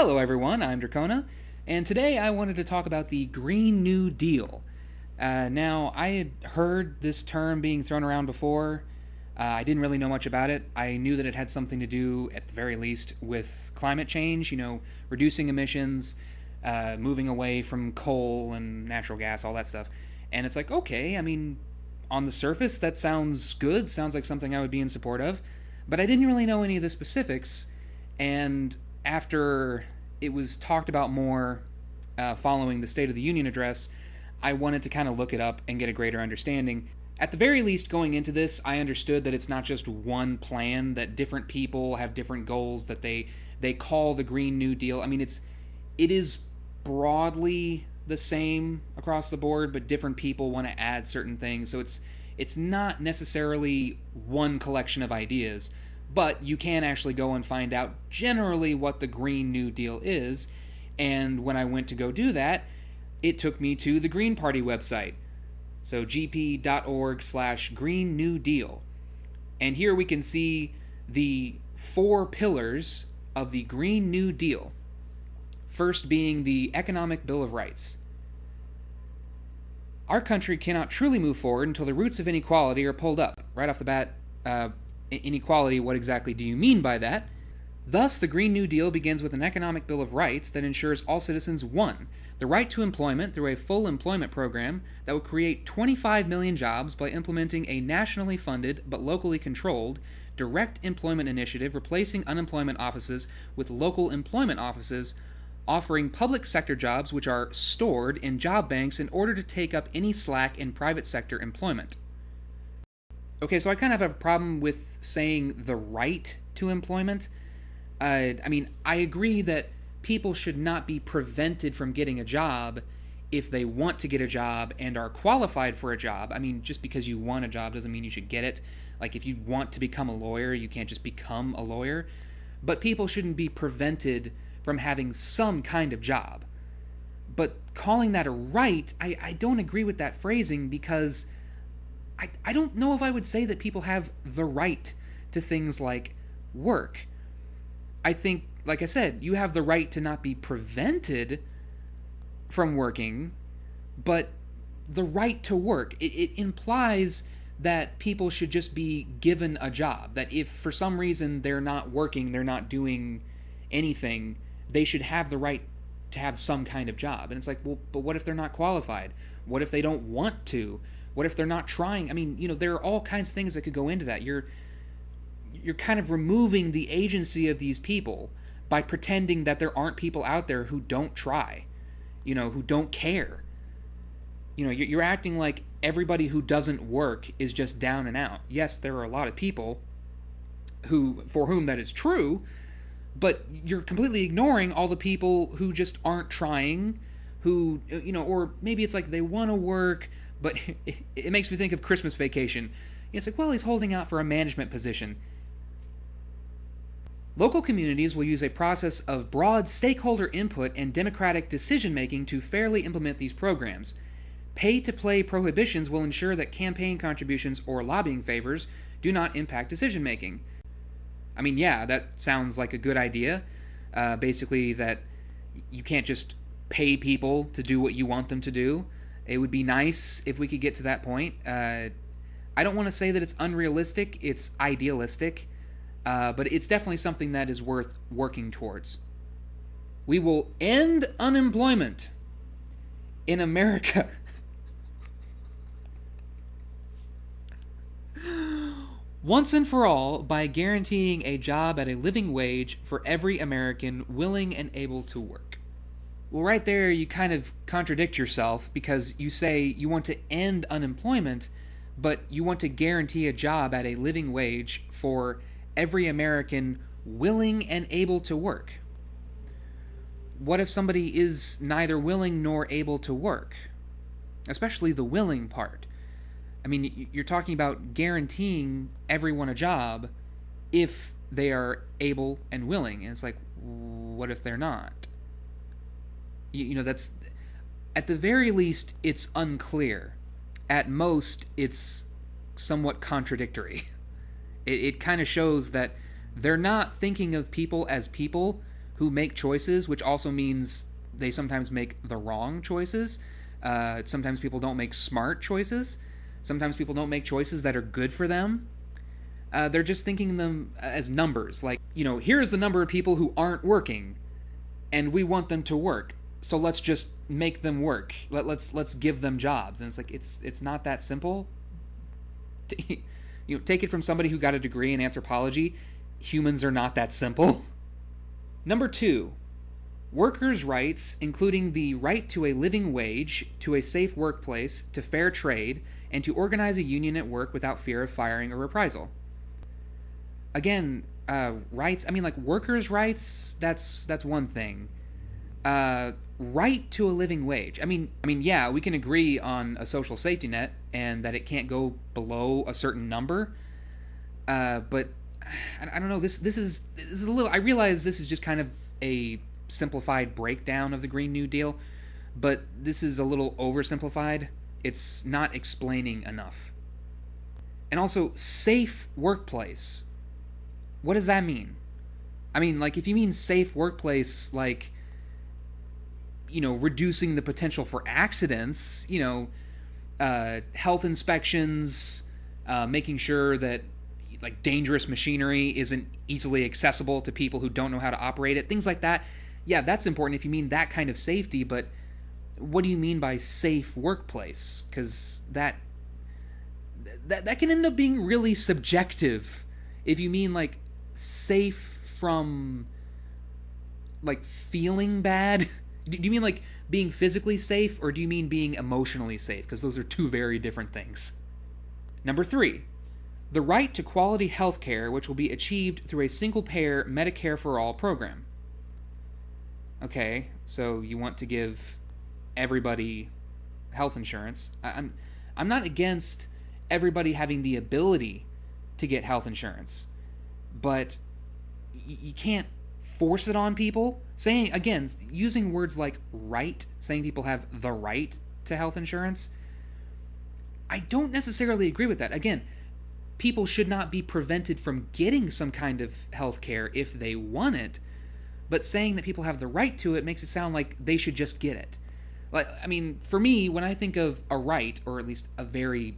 Hello everyone, I'm Drachona, and today I wanted to talk about the Green New Deal. Now, I had heard this term being thrown around before. I didn't really know much about it. I knew that it had something to do, at the very least, with climate change, reducing emissions, moving away from coal and natural gas, all that stuff. And it's like, okay, on the surface, that sounds good, sounds like something I would be in support of, but I didn't really know any of the specifics, and after it was talked about more following the State of the Union address, I wanted to kind of look it up and get a greater understanding. At the very least, going into this, I understood that it's not just one plan, that different people have different goals that they call the Green New Deal. It is broadly the same across the board, but different people want to add certain things, so it's not necessarily one collection of ideas. But you can actually go and find out generally what the Green New Deal is, and when I went to go do that, it took me to the Green Party website. So gp.org/Green New Deal. And here we can see the 4 pillars of the Green New Deal. First being the Economic Bill of Rights. Our country cannot truly move forward until the roots of inequality are pulled up. Right off the bat, inequality, what exactly do you mean by that? Thus, the Green New Deal begins with an economic bill of rights that ensures all citizens 1. The right to employment through a full employment program that will create 25 million jobs by implementing a nationally funded but locally controlled direct employment initiative replacing unemployment offices with local employment offices, offering public sector jobs which are stored in job banks in order to take up any slack in private sector employment. Okay, so I kind of have a problem with saying the right to employment. I agree that people should not be prevented from getting a job if they want to get a job and are qualified for a job. Just because you want a job doesn't mean you should get it. Like, if you want to become a lawyer, you can't just become a lawyer. But people shouldn't be prevented from having some kind of job. But calling that a right, I don't agree with that phrasing, because I don't know if I would say that people have the right to things like work. I think, like I said, you have the right to not be prevented from working, but the right to work, it implies that people should just be given a job, that if for some reason they're not working, they're not doing anything, they should have the right to have some kind of job. And it's like, well, but what if they're not qualified? What if they don't want to? What if they're not trying? There are all kinds of things that could go into that. You're kind of removing the agency of these people by pretending that there aren't people out there who don't try, who don't care. You're acting like everybody who doesn't work is just down and out. Yes, there are a lot of people for whom that is true, but you're completely ignoring all the people who just aren't trying, who, or maybe it's like they want to work, but it makes me think of Christmas Vacation. It's like, well, he's holding out for a management position. Local communities will use a process of broad stakeholder input and democratic decision-making to fairly implement these programs. Pay-to-play prohibitions will ensure that campaign contributions or lobbying favors do not impact decision-making. Yeah, that sounds like a good idea. Basically, that you can't just pay people to do what you want them to do. It would be nice if we could get to that point. I don't want to say that it's unrealistic, it's idealistic, but it's definitely something that is worth working towards. We will end unemployment in America. Once and for all, by guaranteeing a job at a living wage for every American willing and able to work. Well, right there, you kind of contradict yourself, because you say you want to end unemployment, but you want to guarantee a job at a living wage for every American willing and able to work. What if somebody is neither willing nor able to work? Especially the willing part. You're talking about guaranteeing everyone a job if they are able and willing, and it's like, what if they're not? That's, at the very least, it's unclear. At most, it's somewhat contradictory. It kind of shows that they're not thinking of people as people who make choices, which also means they sometimes make the wrong choices. Sometimes people don't make smart choices. Sometimes people don't make choices that are good for them. They're just thinking them as numbers. Like, here's the number of people who aren't working, and we want them to work. So let's just make them work. Let's give them jobs. And it's like it's not that simple. Take it from somebody who got a degree in anthropology. Humans are not that simple. Number 2, workers' rights, including the right to a living wage, to a safe workplace, to fair trade, and to organize a union at work without fear of firing or reprisal. Again, rights, workers' rights, that's one thing. Right to a living wage. Yeah, we can agree on a social safety net and that it can't go below a certain number. But I don't know. This is a little. I realize this is just kind of a simplified breakdown of the Green New Deal, but this is a little oversimplified. It's not explaining enough. And also, safe workplace. What does that mean? If you mean safe workplace, reducing the potential for accidents, health inspections, making sure that dangerous machinery isn't easily accessible to people who don't know how to operate it, things like that. Yeah, that's important if you mean that kind of safety, but what do you mean by safe workplace? Because that can end up being really subjective. If you mean safe from feeling bad, do you mean being physically safe, or do you mean being emotionally safe? Because those are two very different things. Number 3, the right to quality health care, which will be achieved through a single-payer Medicare for All program. Okay, so you want to give everybody health insurance. I'm not against everybody having the ability to get health insurance, but you can't force it on people. Saying, again, using words like right, saying people have the right to health insurance, I don't necessarily agree with that. Again, people should not be prevented from getting some kind of health care if they want it, but saying that people have the right to it makes it sound like they should just get it. For me, when I think of a right, or at least a very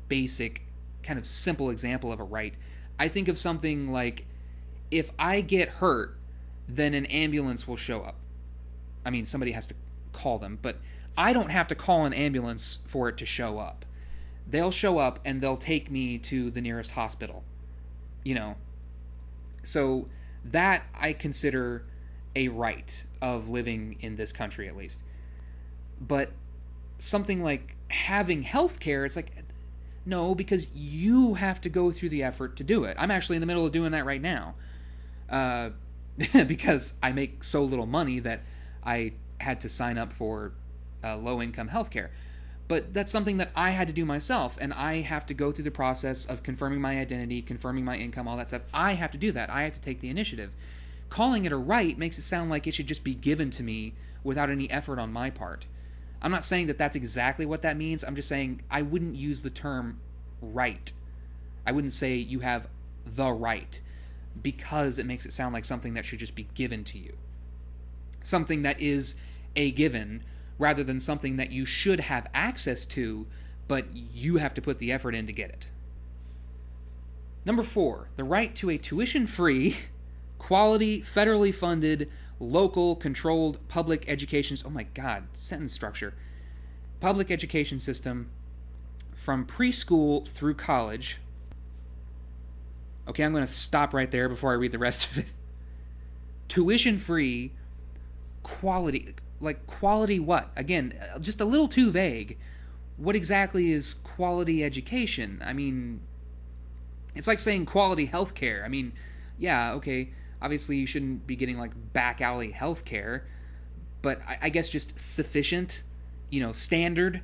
basic, kind of simple example of a right, I think of something like, if I get hurt, then an ambulance will show up. Somebody has to call them, but I don't have to call an ambulance for it to show up. They'll show up and they'll take me to the nearest hospital. So that I consider a right of living in this country, at least. But something like having health care, it's no, because you have to go through the effort to do it. I'm actually in the middle of doing that right now. Because I make so little money that I had to sign up for low-income healthcare. But that's something that I had to do myself, and I have to go through the process of confirming my identity, confirming my income, all that stuff. I have to do that. I have to take the initiative. Calling it a right makes it sound like it should just be given to me without any effort on my part. I'm not saying that that's exactly what that means. I'm just saying I wouldn't use the term right. I wouldn't say you have the right, because it makes it sound like something that should just be given to you. Something that is a given, rather than something that you should have access to, but you have to put the effort in to get it. Number 4, the right to a tuition-free, quality, federally funded, local, controlled public education... Oh my god, sentence structure. Public education system from preschool through college. Okay, I'm going to stop right there before I read the rest of it. Tuition-free, quality... quality what? Again, just a little too vague. What exactly is quality education? It's like saying quality healthcare. Yeah, okay, obviously you shouldn't be getting back alley healthcare, but I guess just sufficient, standard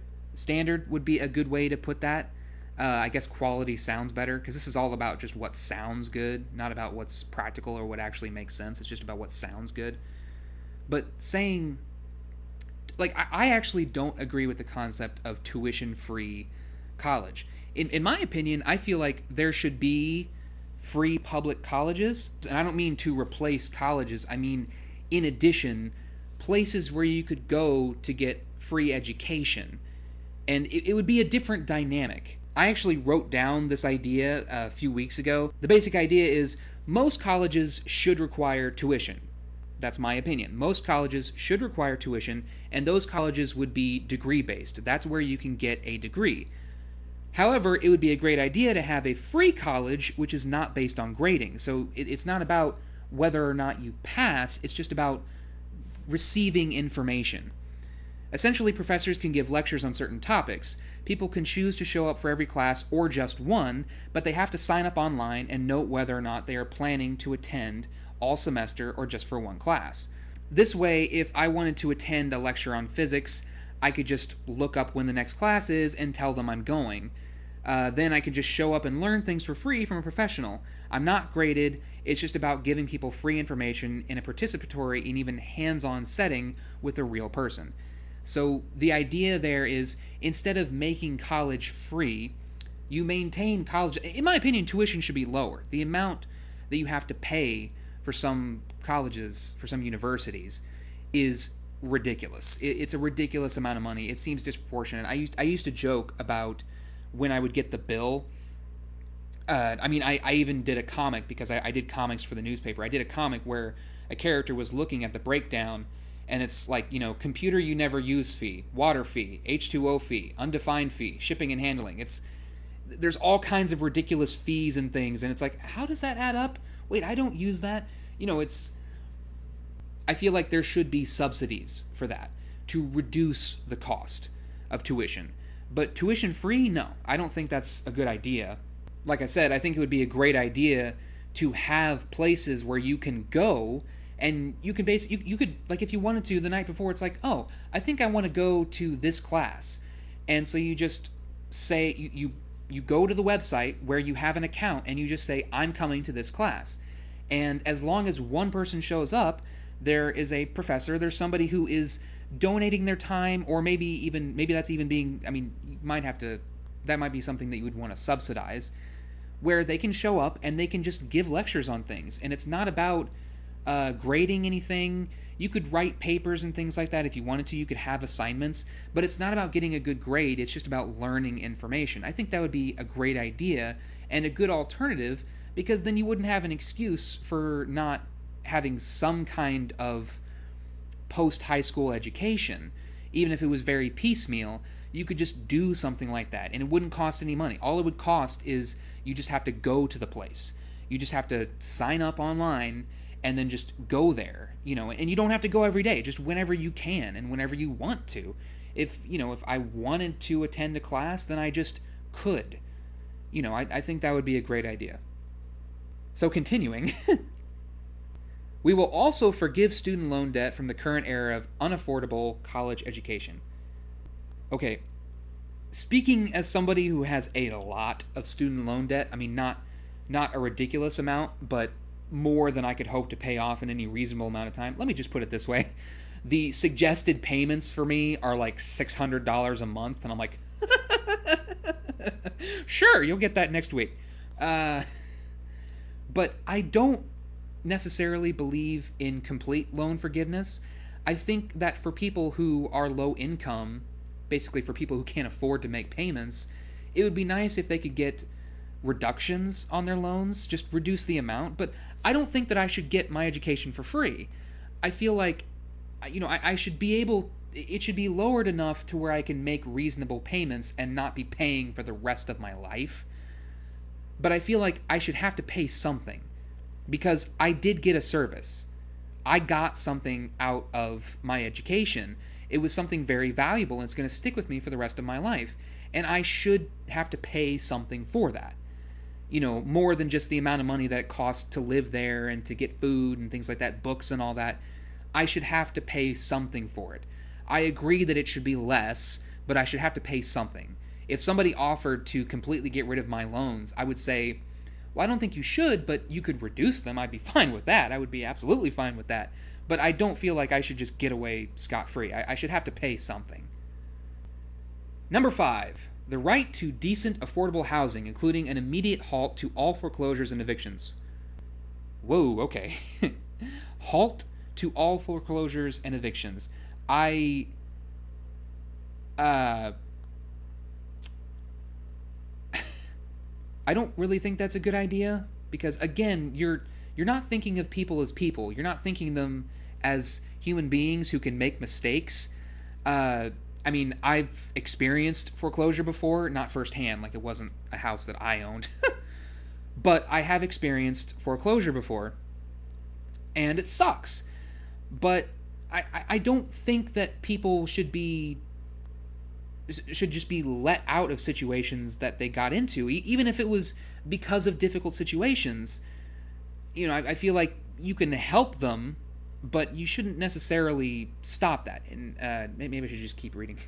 would be a good way to put that. I guess quality sounds better, because this is all about just what sounds good, not about what's practical or what actually makes sense. It's just about what sounds good. But saying... I actually don't agree with the concept of tuition-free college. In my opinion, I feel like there should be free public colleges, and I don't mean to replace colleges. I mean in addition, places where you could go to get free education. And it would be a different dynamic. I actually wrote down this idea a few weeks ago. The basic idea is most colleges should require tuition. That's my opinion. Most colleges should require tuition, and those colleges would be degree-based. That's where you can get a degree. However, it would be a great idea to have a free college which is not based on grading. So it's not about whether or not you pass, it's just about receiving information. Essentially, professors can give lectures on certain topics. People can choose to show up for every class or just one, but they have to sign up online and note whether or not they are planning to attend all semester or just for one class. This way, if I wanted to attend a lecture on physics, I could just look up when the next class is and tell them I'm going. Then I could just show up and learn things for free from a professional. I'm not graded, it's just about giving people free information in a participatory and even hands-on setting with a real person. So the idea there is, instead of making college free, you maintain college. In my opinion, tuition should be lower. The amount that you have to pay for some colleges, for some universities, is ridiculous. It's a ridiculous amount of money. It seems disproportionate. I used to joke about when I would get the bill. I even did a comic, because I did comics for the newspaper. I did a comic where a character was looking at the breakdown, and it's like, computer you never use fee, water fee, H2O fee, undefined fee, shipping and handling. There's all kinds of ridiculous fees and things, and it's like, how does that add up? Wait, I don't use that. I feel like there should be subsidies for that to reduce the cost of tuition. But tuition free, no, I don't think that's a good idea. Like I said, I think it would be a great idea to have places where you can go and you can you could, like, if you wanted to the night before, it's like, oh, I think I want to go to this class. And so you just say, you go to the website where you have an account and you just say, I'm coming to this class. And as long as one person shows up, there is a professor, there's somebody who is donating their time, or maybe that's even being, you might have to, that might be something that you would want to subsidize, where they can show up and they can just give lectures on things. And it's not about grading anything. You could write papers and things like that if you wanted to. You could have assignments, but it's not about getting a good grade. It's just about learning information. I think that would be a great idea and a good alternative, because then you wouldn't have an excuse for not having some kind of post-high school education. Even if it was very piecemeal, you could just do something like that, and it wouldn't cost any money. All it would cost is you just have to go to the place. You just have to sign up online and then just go there, and you don't have to go every day, just whenever you can and whenever you want to. If I wanted to attend a class, then I just could. I think that would be a great idea. So continuing, we will also forgive student loan debt from the current era of unaffordable college education. Okay, speaking as somebody who has a lot of student loan debt, not a ridiculous amount, but more than I could hope to pay off in any reasonable amount of time. Let me just put it this way. The suggested payments for me are like $600 a month, and I'm like, sure, you'll get that next week. But I don't necessarily believe in complete loan forgiveness. I think that for people who are low income, basically for people who can't afford to make payments, it would be nice if they could get reductions on their loans, just reduce the amount. But I don't think that I should get my education for free. I feel like, I should be able, it should be lowered enough to where I can make reasonable payments and not be paying for the rest of my life. But I feel like I should have to pay something, because I did get a service. I got something out of my education. It was something very valuable, and it's going to stick with me for the rest of my life. And I should have to pay something for that. More than just the amount of money that it costs to live there and to get food and things like that, books and all that. I should have to pay something for it. I agree that it should be less, but I should have to pay something. If somebody offered to completely get rid of my loans, I would say, well, I don't think you should, but you could reduce them. I'd be fine with that. I would be absolutely fine with that. But I don't feel like I should just get away scot-free. I should have to pay something. Number 5. The right to decent, affordable housing, including an immediate halt to all foreclosures and evictions. Whoa, okay. Halt to all foreclosures and evictions. I I don't really think that's a good idea, because again, you're not thinking of people as people. You're not thinking them as human beings who can make mistakes. I mean, I've experienced foreclosure before, not firsthand, like it wasn't a house that I owned. But I have experienced foreclosure before, and it sucks. But I don't think that people should just be let out of situations that they got into, even if it was because of difficult situations. You know, I feel like you can help them, but you shouldn't necessarily stop that. And maybe I should just keep reading.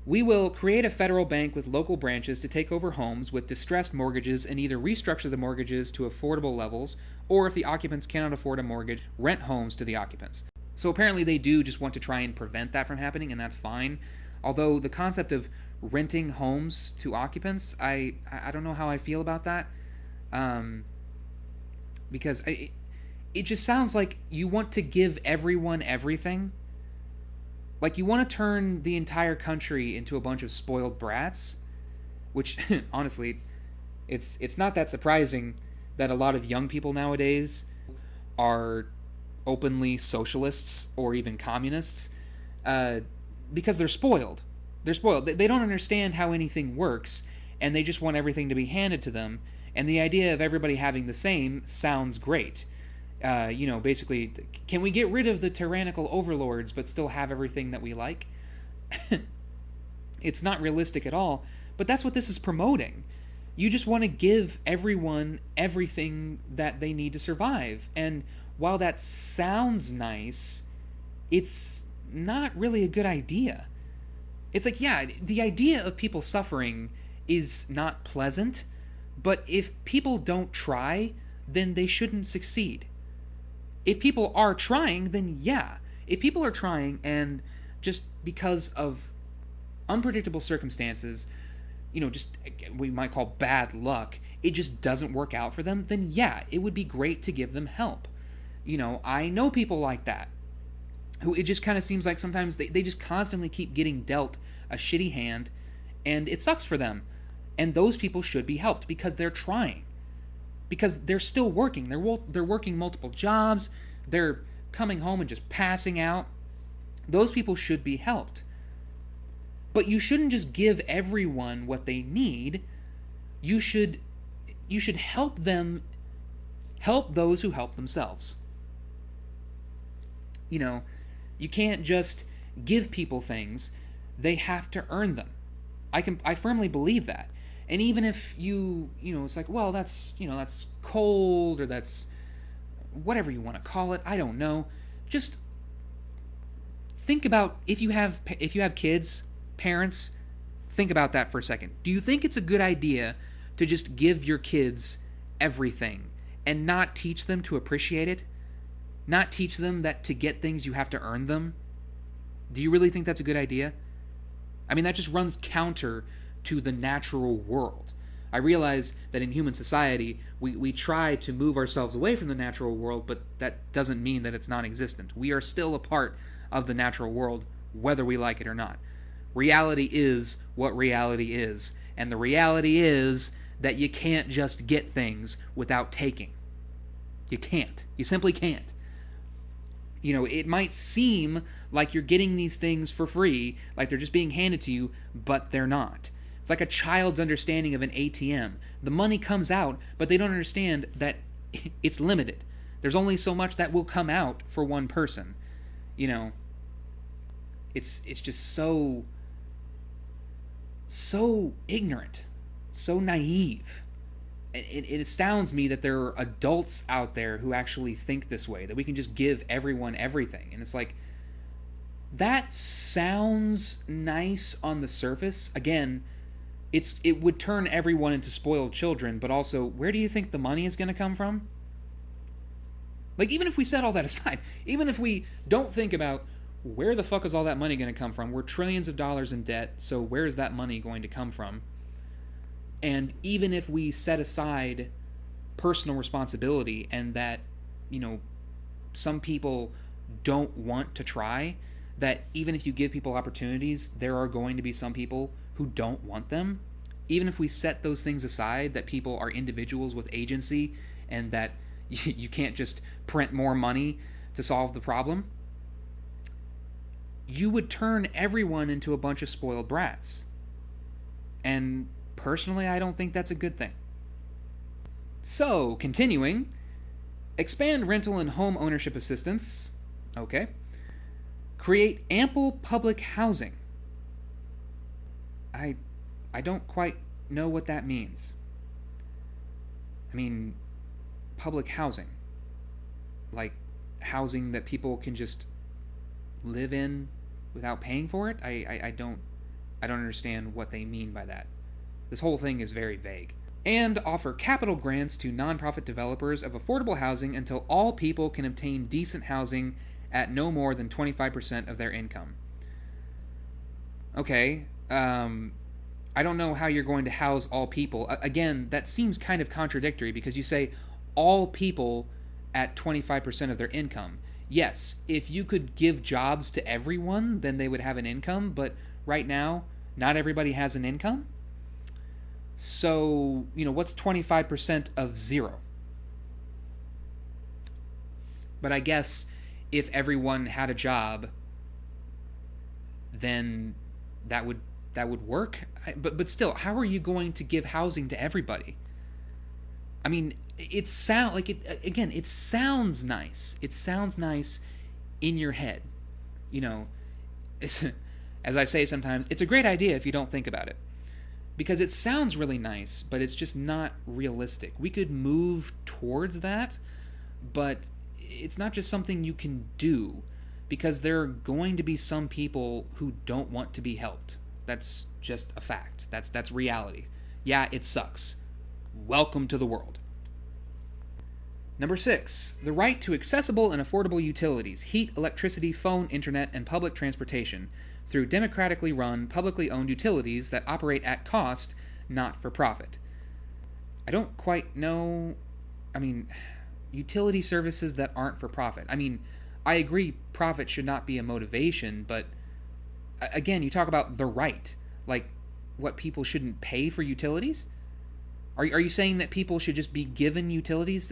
We will create a federal bank with local branches to take over homes with distressed mortgages and either restructure the mortgages to affordable levels, or if the occupants cannot afford a mortgage, rent homes to the occupants. So apparently they do just want to try and prevent that from happening, and that's fine. Although the concept of renting homes to occupants, I don't know how I feel about that. Because it just sounds like you want to give everyone everything. Like you want to turn the entire country into a bunch of spoiled brats, which honestly, it's not that surprising that a lot of young people nowadays are openly socialists or even communists, because they're spoiled. They're spoiled. They don't understand how anything works, and they just want everything to be handed to them. And the idea of everybody having the same sounds great. Basically, can we get rid of the tyrannical overlords but still have everything that we like? It's not realistic at all, but that's what this is promoting. You just want to give everyone everything that they need to survive. And while that sounds nice, it's not really a good idea. It's like, yeah, the idea of people suffering is not pleasant, but if people don't try, then they shouldn't succeed. If people are trying, then yeah. If people are trying and just because of unpredictable circumstances, just we might call bad luck, it just doesn't work out for them, then yeah, it would be great to give them help. I know people like that, who it just kind of seems like sometimes they just constantly keep getting dealt a shitty hand, and it sucks for them. And those people should be helped because they're trying. Because they're still working. They're working multiple jobs. They're coming home and just passing out. Those people should be helped. But you shouldn't just give everyone what they need. You should help them help those who help themselves. You can't just give people things. They have to earn them. I firmly believe that. And even if it's like, well, that's cold, or that's whatever you want to call it, I don't know. Just think about if you have kids, parents, think about that for a second. Do you think it's a good idea to just give your kids everything and not teach them to appreciate it? Not teach them that to get things you have to earn them? Do you really think that's a good idea? I mean, that just runs counter to the natural world. I realize that in human society, we try to move ourselves away from the natural world, but that doesn't mean that it's non-existent. We are still a part of the natural world, whether we like it or not. Reality is what reality is, and the reality is that you can't just get things without taking. You can't. You simply can't. It might seem like you're getting these things for free, like they're just being handed to you, but they're not. It's like a child's understanding of an ATM. The money comes out, but they don't understand that it's limited. There's only so much that will come out for one person. It's just so ignorant, so naive. It astounds me that there are adults out there who actually think this way, that we can just give everyone everything. And it's like, that sounds nice on the surface. Again, it would turn everyone into spoiled children, but also, where do you think the money is going to come from? Like, even if we set all that aside, even if we don't think about where the fuck is all that money going to come from, we're trillions of dollars in debt, so where is that money going to come from? And even if we set aside personal responsibility and that, some people don't want to try, that even if you give people opportunities, there are going to be some people who don't want them. Even if we set those things aside, that people are individuals with agency and that you can't just print more money to solve the problem, you would turn everyone into a bunch of spoiled brats. And personally, I don't think that's a good thing. So, continuing, expand rental and home ownership assistance. Okay. Create ample public housing. I don't quite know what that means. I mean, public housing. Like housing that people can just live in without paying for it? I don't understand what they mean by that. This whole thing is very vague. And offer capital grants to nonprofit developers of affordable housing until all people can obtain decent housing at no more than 25% of their income. Okay, I don't know how you're going to house all people. Again, that seems kind of contradictory because you say all people at 25% of their income. Yes, if you could give jobs to everyone, then they would have an income, but right now, not everybody has an income. So, what's 25% of zero? But I guess if everyone had a job, then that would work. But still, how are you going to give housing to everybody? I mean, it sounds nice. It sounds nice in your head. As I say sometimes, it's a great idea if you don't think about it. Because it sounds really nice, but it's just not realistic. We could move towards that, but it's not just something you can do, because there are going to be some people who don't want to be helped. That's just a fact. That's reality. Yeah, it sucks. Welcome to the world. Number 6, the right to accessible and affordable utilities, heat, electricity, phone, internet, and public transportation through democratically run, publicly owned utilities that operate at cost, not for profit. I don't quite know. Utility services that aren't for profit. I agree profit should not be a motivation, but again, you talk about the right. Like, what, people shouldn't pay for utilities? Are you saying that people should just be given utilities?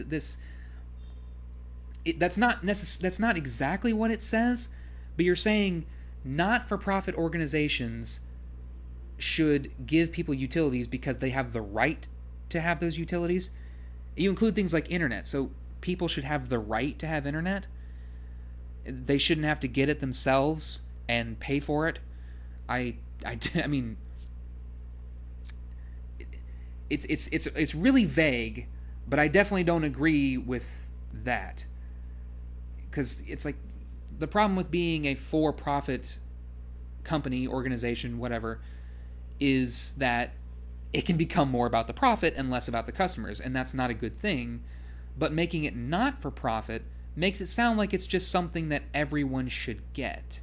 That's not exactly what it says, but you're saying not-for-profit organizations should give people utilities because they have the right to have those utilities. You include things like internet, so people should have the right to have internet. They shouldn't have to get it themselves and pay for it. I mean, it's really vague, but I definitely don't agree with that. Because it's like, the problem with being a for-profit company, organization, whatever, is that it can become more about the profit and less about the customers, and that's not a good thing. But making it not for profit makes it sound like it's just something that everyone should get.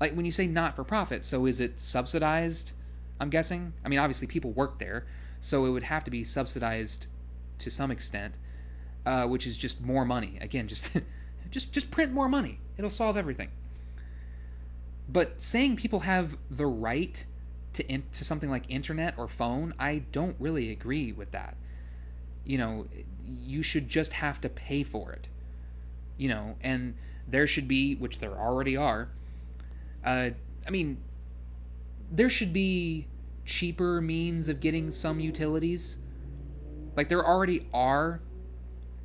Like, when you say not for profit, so is it subsidized, I'm guessing? Obviously people work there, so it would have to be subsidized to some extent, which is just more money. Again, just print more money. It'll solve everything. But saying people have the right to something like internet or phone, I don't really agree with that. You should just have to pay for it. And there should be, which there already are, there should be cheaper means of getting some utilities. Like, there already are,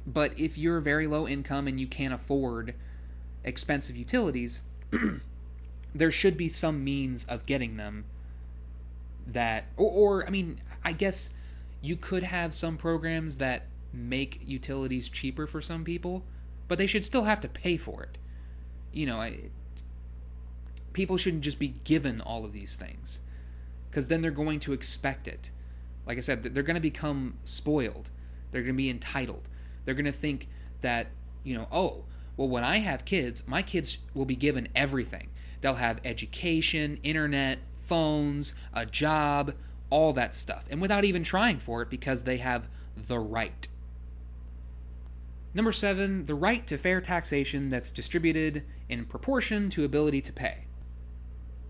but if you're very low income and you can't afford expensive utilities, there should be some means of getting them that, I guess you could have some programs that make utilities cheaper for some people, but they should still have to pay for it. People shouldn't just be given all of these things, because then they're going to expect it. Like I said, they're going to become spoiled. They're going to be entitled. They're going to think that, when I have kids, my kids will be given everything. They'll have education, internet, phones, a job, all that stuff, and without even trying for it, because they have the right. Number 7, the right to fair taxation that's distributed in proportion to ability to pay.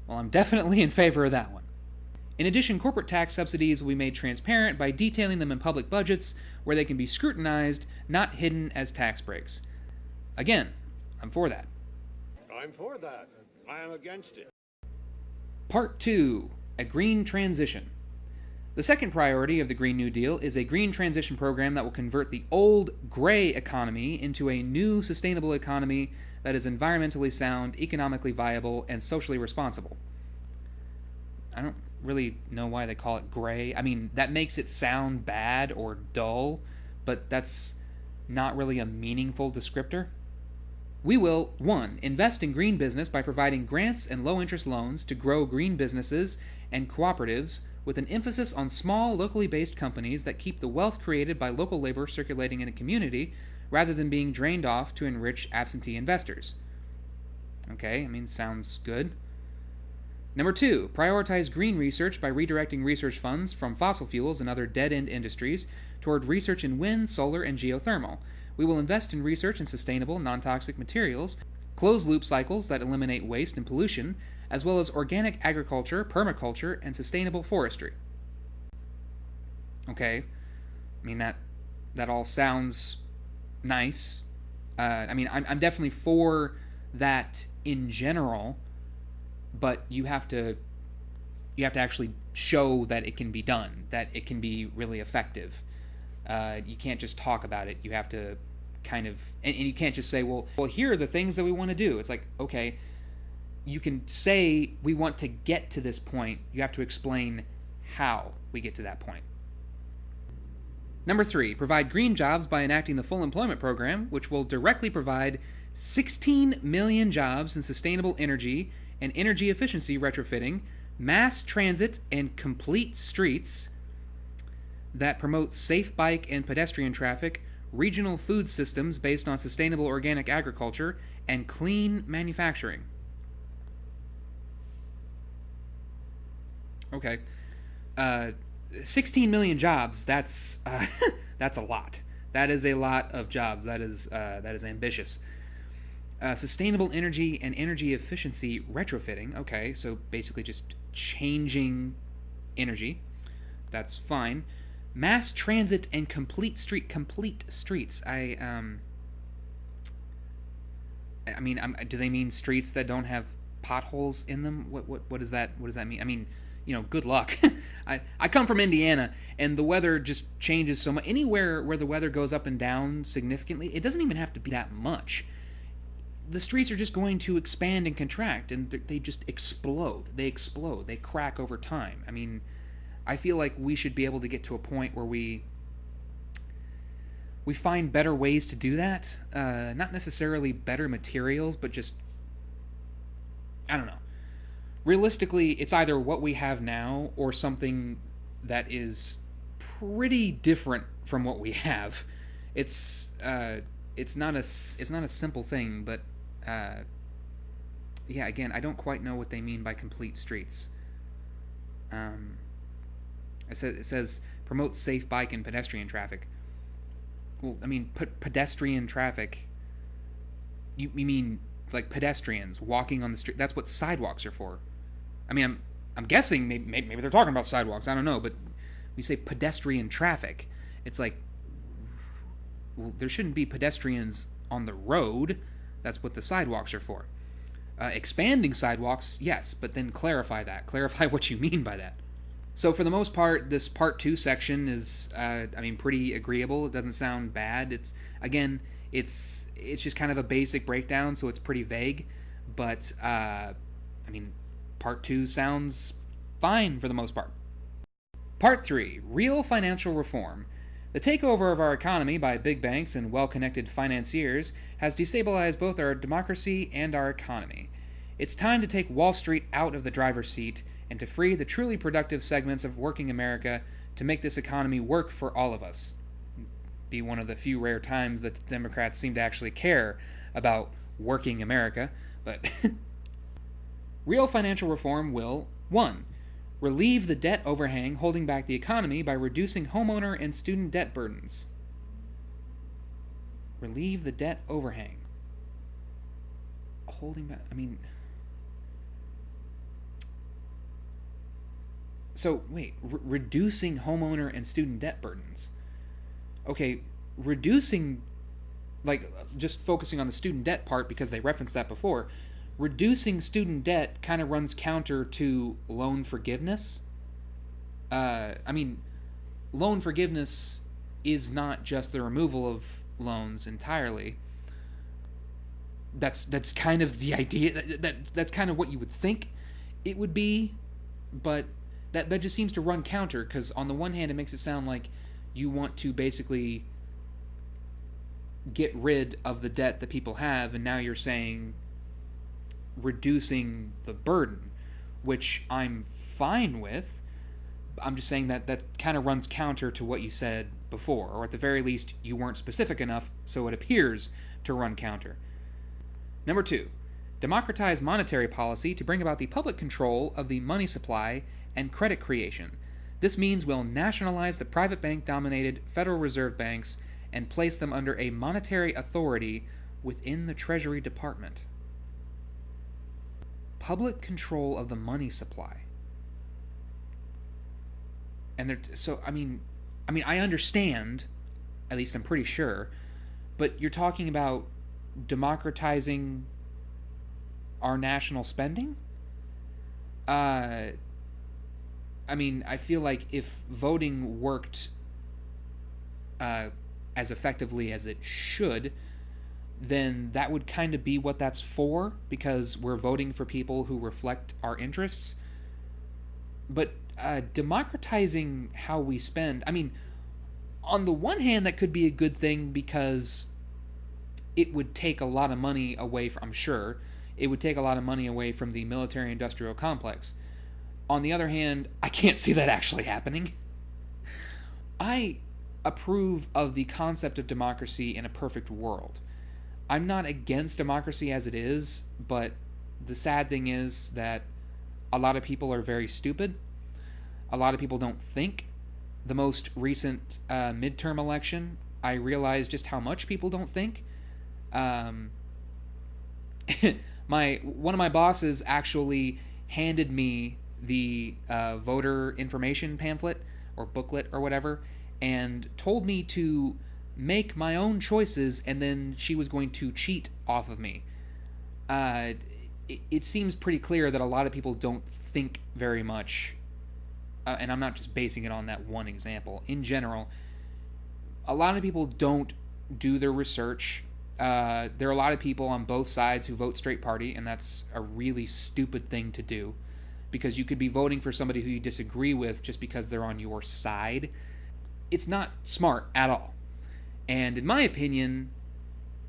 Well, I'm definitely in favor of that one. In addition, corporate tax subsidies will be made transparent by detailing them in public budgets where they can be scrutinized, not hidden as tax breaks. Again, I'm for that. I'm for that. I am against it. Part 2, a green transition. The second priority of the Green New Deal is a green transition program that will convert the old gray economy into a new sustainable economy that is environmentally sound, economically viable, and socially responsible. I don't really know why they call it gray. I mean, that makes it sound bad or dull, but that's not really a meaningful descriptor. We will, 1, invest in green business by providing grants and low-interest loans to grow green businesses and cooperatives with an emphasis on small, locally based companies that keep the wealth created by local labor circulating in a community rather than being drained off to enrich absentee investors. Okay, I mean, sounds good. Number 2, prioritize green research by redirecting research funds from fossil fuels and other dead-end industries toward research in wind, solar, and geothermal. We will invest in research in sustainable, non-toxic materials, closed-loop cycles that eliminate waste and pollution, as well as organic agriculture, permaculture, and sustainable forestry. Okay, I mean, that all sounds nice. I mean, I'm definitely for that in general, but you have to actually show that it can be done, that it can be really effective. You can't just talk about it. You have to kind of, and you can't just say, well, here are the things that we want to do. It's like, okay, you can say we want to get to this point. You have to explain how we get to that point. Number 3, provide green jobs by enacting the full employment program, which will directly provide 16 million jobs in sustainable energy and energy efficiency retrofitting, mass transit, and complete streets that promote safe bike and pedestrian traffic, regional food systems based on sustainable organic agriculture, and clean manufacturing. Okay. 16 million jobs, that's a lot. That is a lot of jobs. That is ambitious. Sustainable energy and energy efficiency retrofitting. Okay, so basically just changing energy. That's fine. Mass transit and complete streets. I mean, do they mean streets that don't have potholes in them? What does that mean? I mean, good luck. I come from Indiana, and the weather just changes so much. Anywhere where the weather goes up and down significantly, it doesn't even have to be that much. The streets are just going to expand and contract, and they just explode. They crack over time. I mean, I feel like we should be able to get to a point where we find better ways to do that. Not necessarily better materials, but just, I don't know. Realistically, it's either what we have now or something that is pretty different from what we have. It's not a simple thing, but yeah, again, I don't quite know what they mean by complete streets. It says promote safe bike and pedestrian traffic. Well, I mean, pedestrian traffic. You mean like pedestrians walking on the street? That's what sidewalks are for. I mean, I'm guessing maybe they're talking about sidewalks. I don't know, but we say pedestrian traffic. It's like, well, there shouldn't be pedestrians on the road. That's what the sidewalks are for. Expanding sidewalks, yes, but then clarify that. Clarify what you mean by that. So for the most part, this part 2 section is, pretty agreeable. It doesn't sound bad. It's just kind of a basic breakdown, so it's pretty vague. But, part 2 sounds fine for the most part. Part 3, real financial reform. The takeover of our economy by big banks and well-connected financiers has destabilized both our democracy and our economy. It's time to take Wall Street out of the driver's seat and to free the truly productive segments of working America to make this economy work for all of us. Be one of the few rare times that Democrats seem to actually care about working America, but real financial reform will, 1. Relieve the debt overhang holding back the economy by reducing homeowner and student debt burdens. Relieve the debt overhang. Holding back. I mean. So, wait. Reducing homeowner and student debt burdens. Okay, reducing. Like, just focusing on the student debt part because they referenced that before. Reducing student debt kind of runs counter to loan forgiveness. I mean, loan forgiveness is not just the removal of loans entirely. That's kind of the idea. That's kind of what you would think it would be, but that just seems to run counter because on the one hand, it makes it sound like you want to basically get rid of the debt that people have, and now you're saying reducing the burden, which I'm fine with. I'm just saying that kind of runs counter to what you said before, or at the very least, you weren't specific enough, so it appears to run counter. Number 2, democratize monetary policy to bring about the public control of the money supply and credit creation. This means we'll nationalize the private bank-dominated Federal Reserve banks and place them under a monetary authority within the Treasury Department. Public control of the money supply. And I understand, at least I'm pretty sure, but you're talking about democratizing our national spending? I feel like if voting worked as effectively as it should, then that would kind of be what that's for, because we're voting for people who reflect our interests. But democratizing how we spend, on the one hand, that could be a good thing because it would take a lot of money away from, I'm sure, it would take a lot of money away from the military-industrial complex. On the other hand, I can't see that actually happening. I approve of the concept of democracy in a perfect world. I'm not against democracy as it is, but the sad thing is that a lot of people are very stupid. A lot of people don't think. The most recent midterm election, I realized just how much people don't think. One of my bosses actually handed me the voter information pamphlet or booklet or whatever, and told me to make my own choices, and then she was going to cheat off of me. It seems pretty clear that a lot of people don't think very much, and I'm not just basing it on that one example. In general, a lot of people don't do their research. There are a lot of people on both sides who vote straight party, and that's a really stupid thing to do, because you could be voting for somebody who you disagree with just because they're on your side. It's not smart at all. And in my opinion,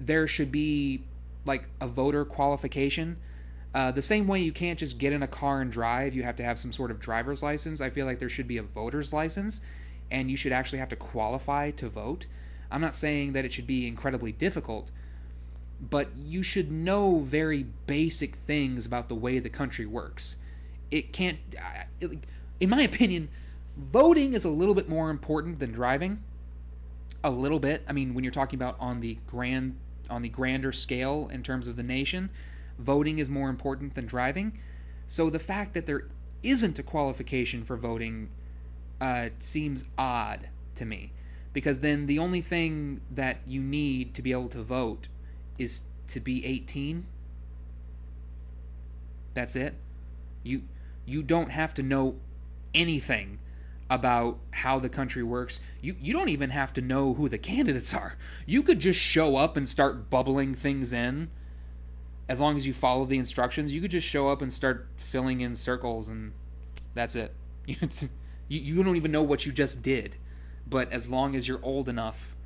there should be like a voter qualification. The same way you can't just get in a car and drive, you have to have some sort of driver's license. I feel like there should be a voter's license, and you should actually have to qualify to vote. I'm not saying that it should be incredibly difficult, but you should know very basic things about the way the country works. It can't, in my opinion, voting is a little bit more important than driving. A little bit. When you're talking about on the grander scale in terms of the nation, voting is more important than driving. So the fact that there isn't a qualification for voting seems odd to me, because then the only thing that you need to be able to vote is to be 18. That's it. You don't have to know anything about how the country works. You don't even have to know who the candidates are. You could just show up and start bubbling things in. As long as you follow the instructions, you could just show up and start filling in circles, and that's it. You don't even know what you just did. But as long as you're old enough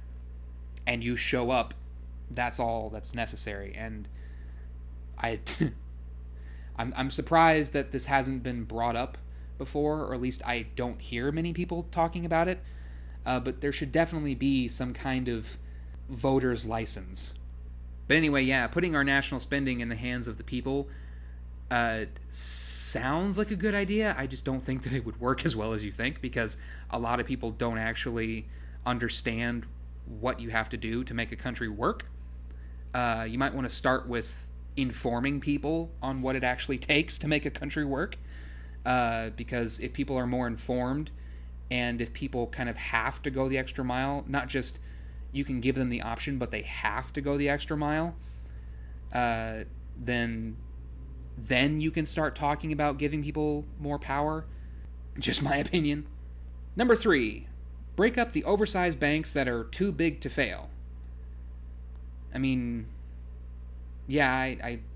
and you show up, that's all that's necessary. And I'm surprised that this hasn't been brought up before, or at least I don't hear many people talking about it. But there should definitely be some kind of voter's license. But anyway, yeah, putting our national spending in the hands of the people sounds like a good idea. I just don't think that it would work as well as you think, because a lot of people don't actually understand what you have to do to make a country work. You might want to start with informing people on what it actually takes to make a country work. Because if people are more informed, and if people kind of have to go the extra mile, not just you can give them the option, but they have to go the extra mile, then you can start talking about giving people more power. Just my opinion. Number 3, break up the oversized banks that are too big to fail. I mean, yeah,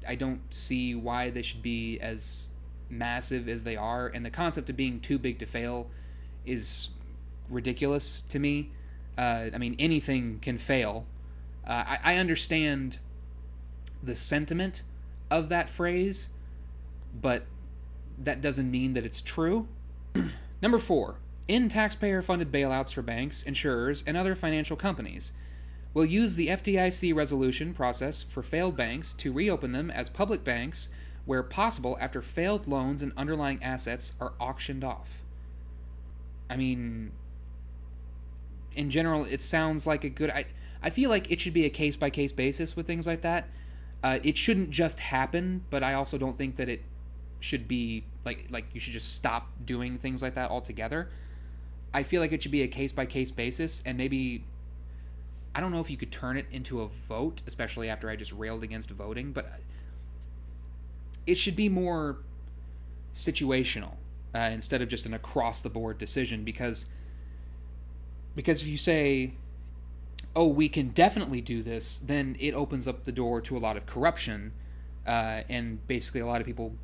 I don't see why they should be as massive as they are, and the concept of being too big to fail is ridiculous to me. I mean, anything can fail. I understand the sentiment of that phrase, but that doesn't mean that it's true. Number 4, end taxpayer-funded bailouts for banks, insurers, and other financial companies. We'll use the FDIC resolution process for failed banks to reopen them as public banks where possible after failed loans and underlying assets are auctioned off. I mean, in general, it sounds like a good... I feel like it should be a case-by-case basis with things like that. It shouldn't just happen, but I also don't think that it should be... Like you should just stop doing things like that altogether. I feel like it should be a case-by-case basis, and maybe... I don't know if you could turn it into a vote, especially after I just railed against voting, but it should be more situational instead of just an across-the-board decision, because if you say, oh, we can definitely do this, then it opens up the door to a lot of corruption and basically a lot of people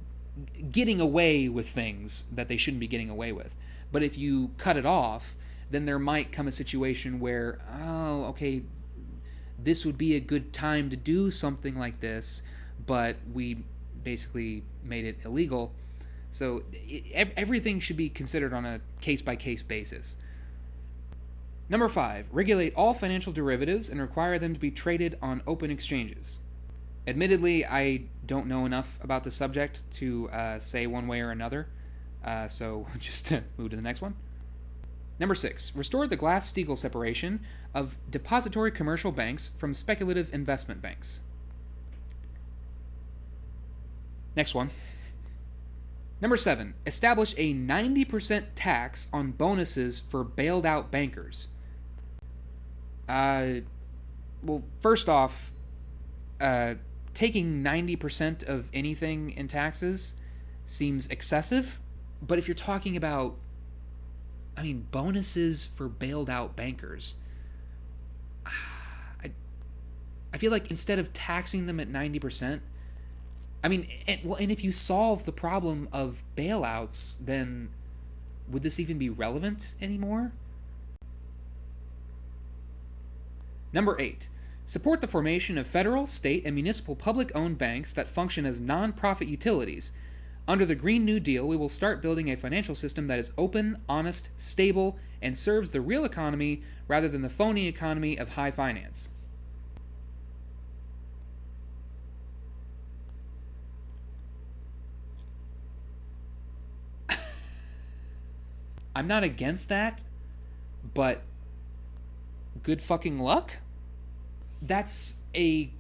getting away with things that they shouldn't be getting away with. But if you cut it off, then there might come a situation where, oh, okay, this would be a good time to do something like this, but we basically made it illegal. So everything should be considered on a case-by-case basis. Number 5, regulate all financial derivatives and require them to be traded on open exchanges. Admittedly, I don't know enough about the subject to say one way or another, so just move to the next one. Number 6, restore the Glass-Steagall separation of depository commercial banks from speculative investment banks. Next one. Number 7, establish a 90% tax on bonuses for bailed out bankers. Well, first off, taking 90% of anything in taxes seems excessive, but if you're talking about, I mean, bonuses for bailed out bankers, I feel like instead of taxing them at 90%, I mean, and if you solve the problem of bailouts, then would this even be relevant anymore? Number 8, support the formation of federal, state, and municipal public-owned banks that function as non-profit utilities. Under the Green New Deal, we will start building a financial system that is open, honest, stable, and serves the real economy rather than the phony economy of high finance. I'm not against that, but good fucking luck? That's a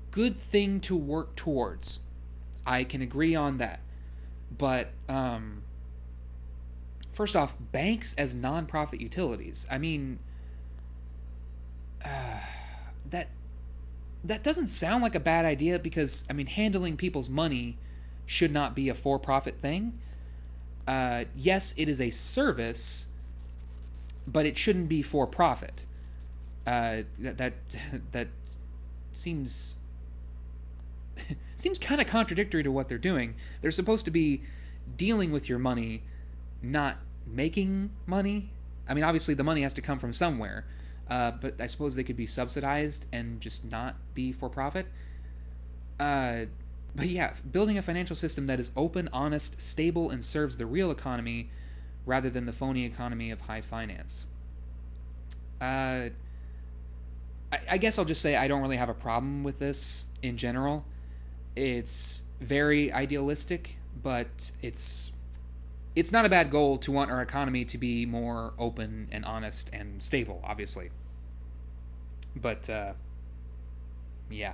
good thing to work towards. I can agree on that. But, first off, banks as non-profit utilities. I mean, that doesn't sound like a bad idea because, I mean, handling people's money should not be a for-profit thing. Yes, it is a service, but it shouldn't be for profit. That seems kind of contradictory to what they're doing. They're supposed to be dealing with your money, not making money. I mean, obviously the money has to come from somewhere, but I suppose they could be subsidized and just not be for profit. But yeah, building a financial system that is open, honest, stable, and serves the real economy rather than the phony economy of high finance. I guess I'll just say I don't really have a problem with this in general. It's very idealistic, but it's not a bad goal to want our economy to be more open and honest and stable, obviously. But, yeah.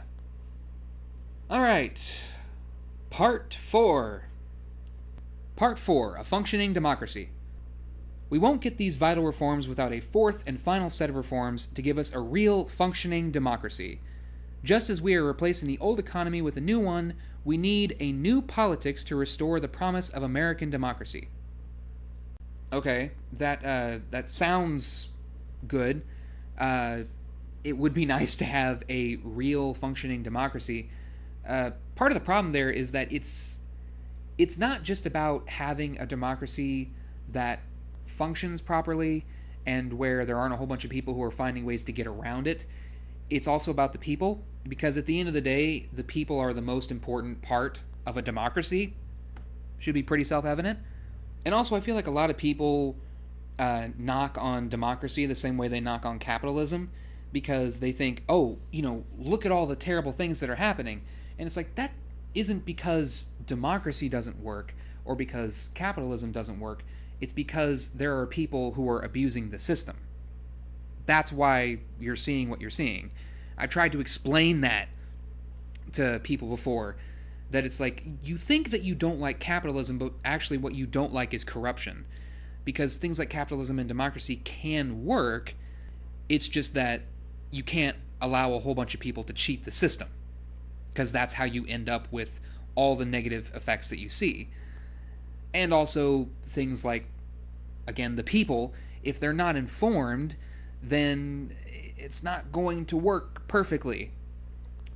Alright. Part 4. Part 4, a functioning democracy. We won't get these vital reforms without a fourth and final set of reforms to give us a real functioning democracy. Just as we are replacing the old economy with a new one, we need a new politics to restore the promise of American democracy. Okay, that sounds good. It would be nice to have a real functioning democracy. Part of the problem there is that it's not just about having a democracy that functions properly and where there aren't a whole bunch of people who are finding ways to get around it. It's also about the people, because at the end of the day, the people are the most important part of a democracy. Should be pretty self-evident. And also, I feel like a lot of people knock on democracy the same way they knock on capitalism, because they think, oh, look at all the terrible things that are happening. And it's like, that isn't because democracy doesn't work or because capitalism doesn't work. It's because there are people who are abusing the system. That's why you're seeing what you're seeing. I've tried to explain that to people before, that it's like, you think that you don't like capitalism, but actually what you don't like is corruption. Because things like capitalism and democracy can work, it's just that you can't allow a whole bunch of people to cheat the system. Because that's how you end up with all the negative effects that you see. And also things like, again, the people, if they're not informed, then it's not going to work perfectly.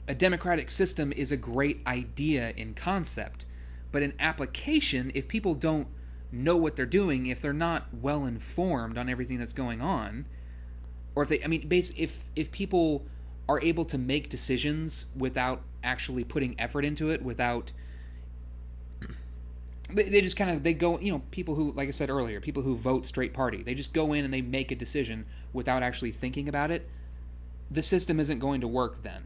A democratic system is a great idea in concept, but in application, if people don't know what they're doing, if they're not well informed on everything that's going on, or if people are able to make decisions without actually putting effort into it, without they just they go, people who, like I said earlier, people who vote straight party, they just go in and they make a decision without actually thinking about it. The system isn't going to work then,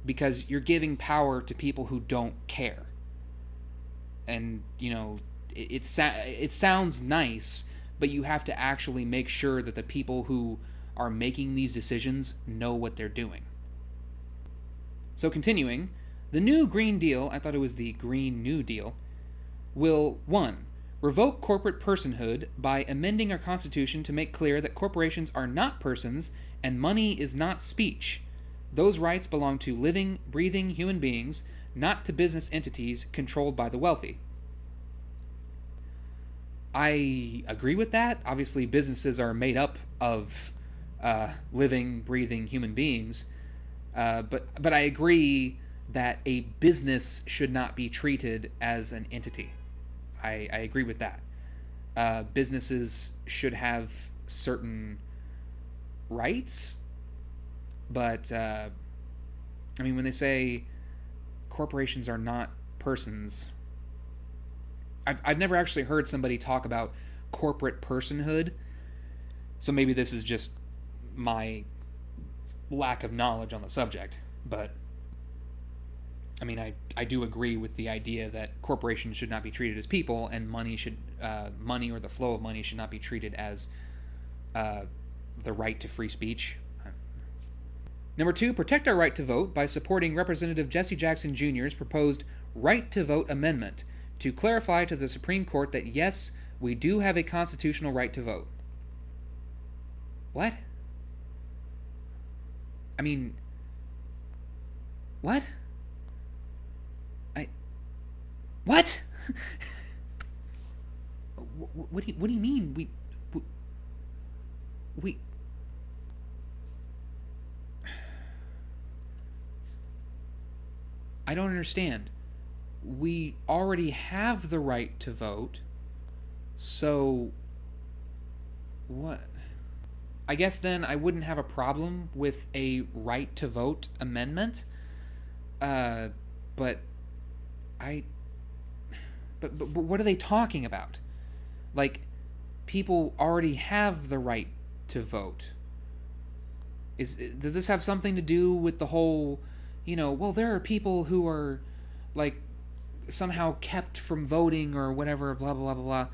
because you're giving power to people who don't care. And it sounds nice, but you have to actually make sure that the people who are making these decisions know what they're doing. So continuing, the new Green Deal, I thought it was the Green New Deal, will 1. Revoke corporate personhood by amending our Constitution to make clear that corporations are not persons and money is not speech. Those rights belong to living, breathing human beings, not to business entities controlled by the wealthy. I agree with that. Obviously, businesses are made up of living, breathing human beings, but I agree that a business should not be treated as an entity. I agree with that. Businesses should have certain rights, but when they say corporations are not persons, I've never actually heard somebody talk about corporate personhood, so maybe this is just my lack of knowledge on the subject, but I do agree with the idea that corporations should not be treated as people, and money or the flow of money should not be treated as the right to free speech. Number 2, protect our right to vote by supporting Representative Jesse Jackson Jr.'s proposed right to vote amendment to clarify to the Supreme Court that yes, we do have a constitutional right to vote. What? What? What? What do you mean? We I don't understand. We already have the right to vote, so what? I guess then I wouldn't have a problem with a right to vote amendment, but what are they talking about? Like, people already have the right to vote. Does this have something to do with the whole, well, there are people who are, like, somehow kept from voting or whatever, blah, blah, blah, blah,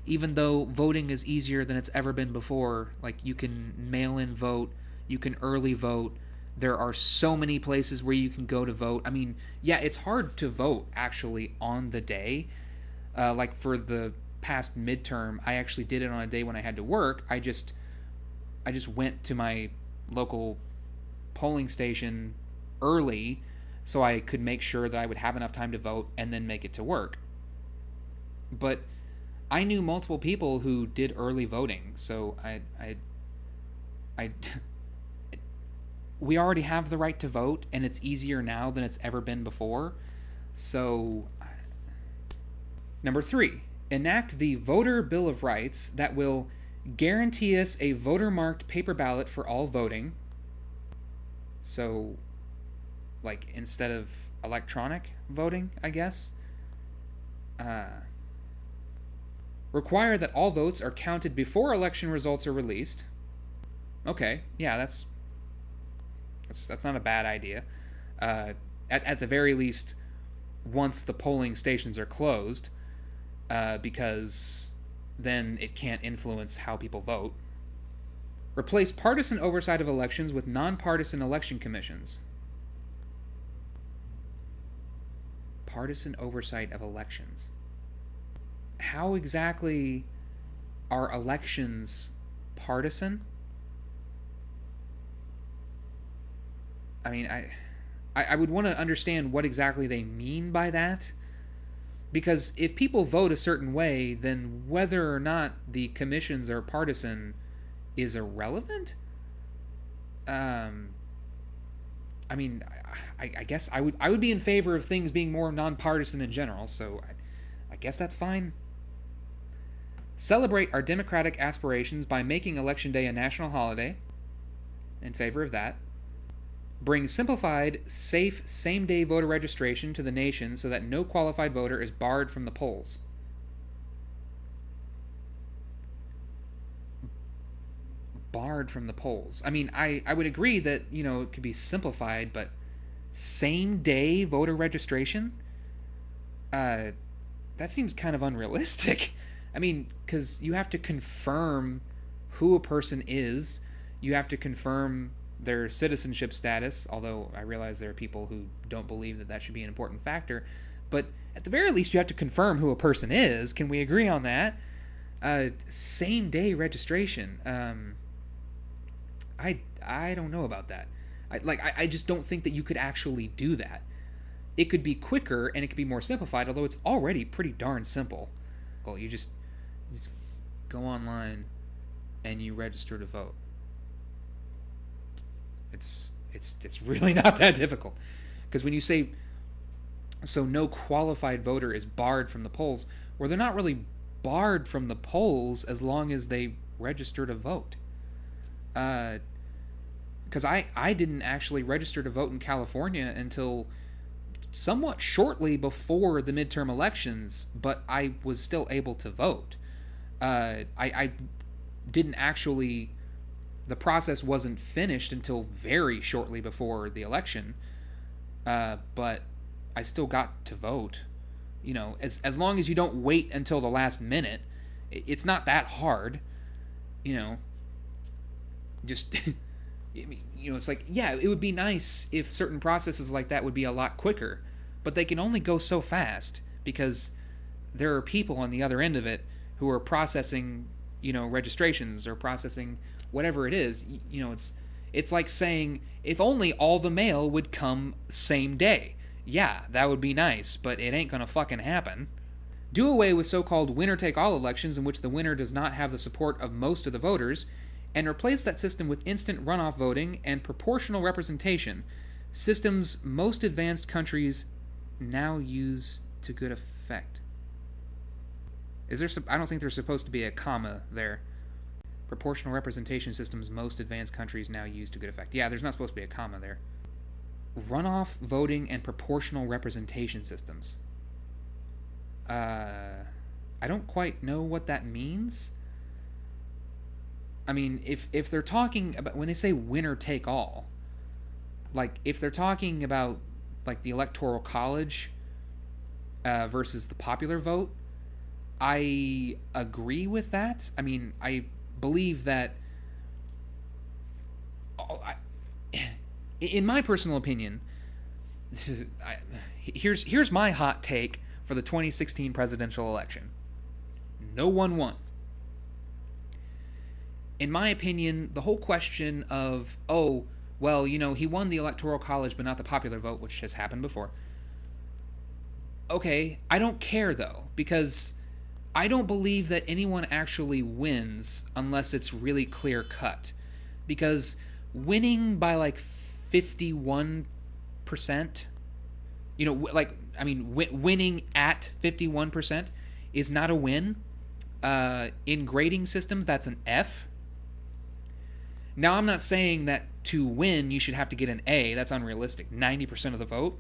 even though voting is easier than it's ever been before. Like, you can mail-in vote, You can early vote. There are so many places where you can go to vote. I mean, yeah, it's hard to vote actually on the day. Like for the past midterm, I actually did it on a day when I had to work. I just went to my local polling station early so I could make sure that I would have enough time to vote and then make it to work. But I knew multiple people who did early voting, so I we already have the right to vote, and it's easier now than it's ever been before. So, number 3, enact the Voter Bill of Rights that will guarantee us a voter-marked paper ballot for all voting. So, like, instead of electronic voting, I guess. Require that all votes are counted before election results are released. Okay, yeah, that's not a bad idea. At the very least, once the polling stations are closed, because then it can't influence how people vote. Replace partisan oversight of elections with nonpartisan election commissions. Partisan oversight of elections. How exactly are elections partisan? I mean, I would want to understand what exactly they mean by that. Because if people vote a certain way, then whether or not the commissions are partisan is irrelevant. I mean, I guess I would be in favor of things being more nonpartisan in general, so I guess that's fine. Celebrate our democratic aspirations by making Election Day a national holiday. In favor of that. Bring simplified, safe, same-day voter registration to the nation so that no qualified voter is barred from the polls. Barred from the polls. I mean, I would agree that, it could be simplified, but same-day voter registration? That seems kind of unrealistic. I mean, because you have to confirm who a person is. You have to confirm their citizenship status, although I realize there are people who don't believe that should be an important factor. But at the very least, you have to confirm who a person is. Can we agree on that? Same-day registration. I don't know about that. I just don't think that you could actually do that. It could be quicker and it could be more simplified, although it's already pretty darn simple. Well, you just go online and you register to vote. It's really not that difficult. Because when you say, so no qualified voter is barred from the polls, well, they're not really barred from the polls as long as they register to vote. Because I didn't actually register to vote in California until somewhat shortly before the midterm elections, but I was still able to vote. I didn't actually... The process wasn't finished until very shortly before the election, but I still got to vote. As long as you don't wait until the last minute, it's not that hard. Just it's like, yeah, it would be nice if certain processes like that would be a lot quicker, but they can only go so fast because there are people on the other end of it who are processing, registrations or processing whatever it is. It's like saying, if only all the mail would come same day. Yeah, that would be nice, but it ain't gonna fucking happen. Do away with so-called winner-take-all elections in which the winner does not have the support of most of the voters, and replace that system with instant runoff voting and proportional representation, systems most advanced countries now use to good effect. I don't think there's supposed to be a comma there. Proportional representation systems most advanced countries now use to good effect. Yeah, there's not supposed to be a comma there. Runoff voting and proportional representation systems. I don't quite know what that means. I mean, if they're talking about, when they say winner take all, like if they're talking about like the Electoral College versus the popular vote, I agree with that. I mean, I believe that In my personal opinion, here's my hot take for the 2016 presidential election. No one won. In my opinion, the whole question of, oh, well, he won the Electoral College but not the popular vote, which has happened before. Okay, I don't care, though, because I don't believe that anyone actually wins unless it's really clear-cut. Because winning by, 51%, winning at 51% is not a win. In grading systems, that's an F. Now, I'm not saying that to win, you should have to get an A. That's unrealistic. 90% of the vote?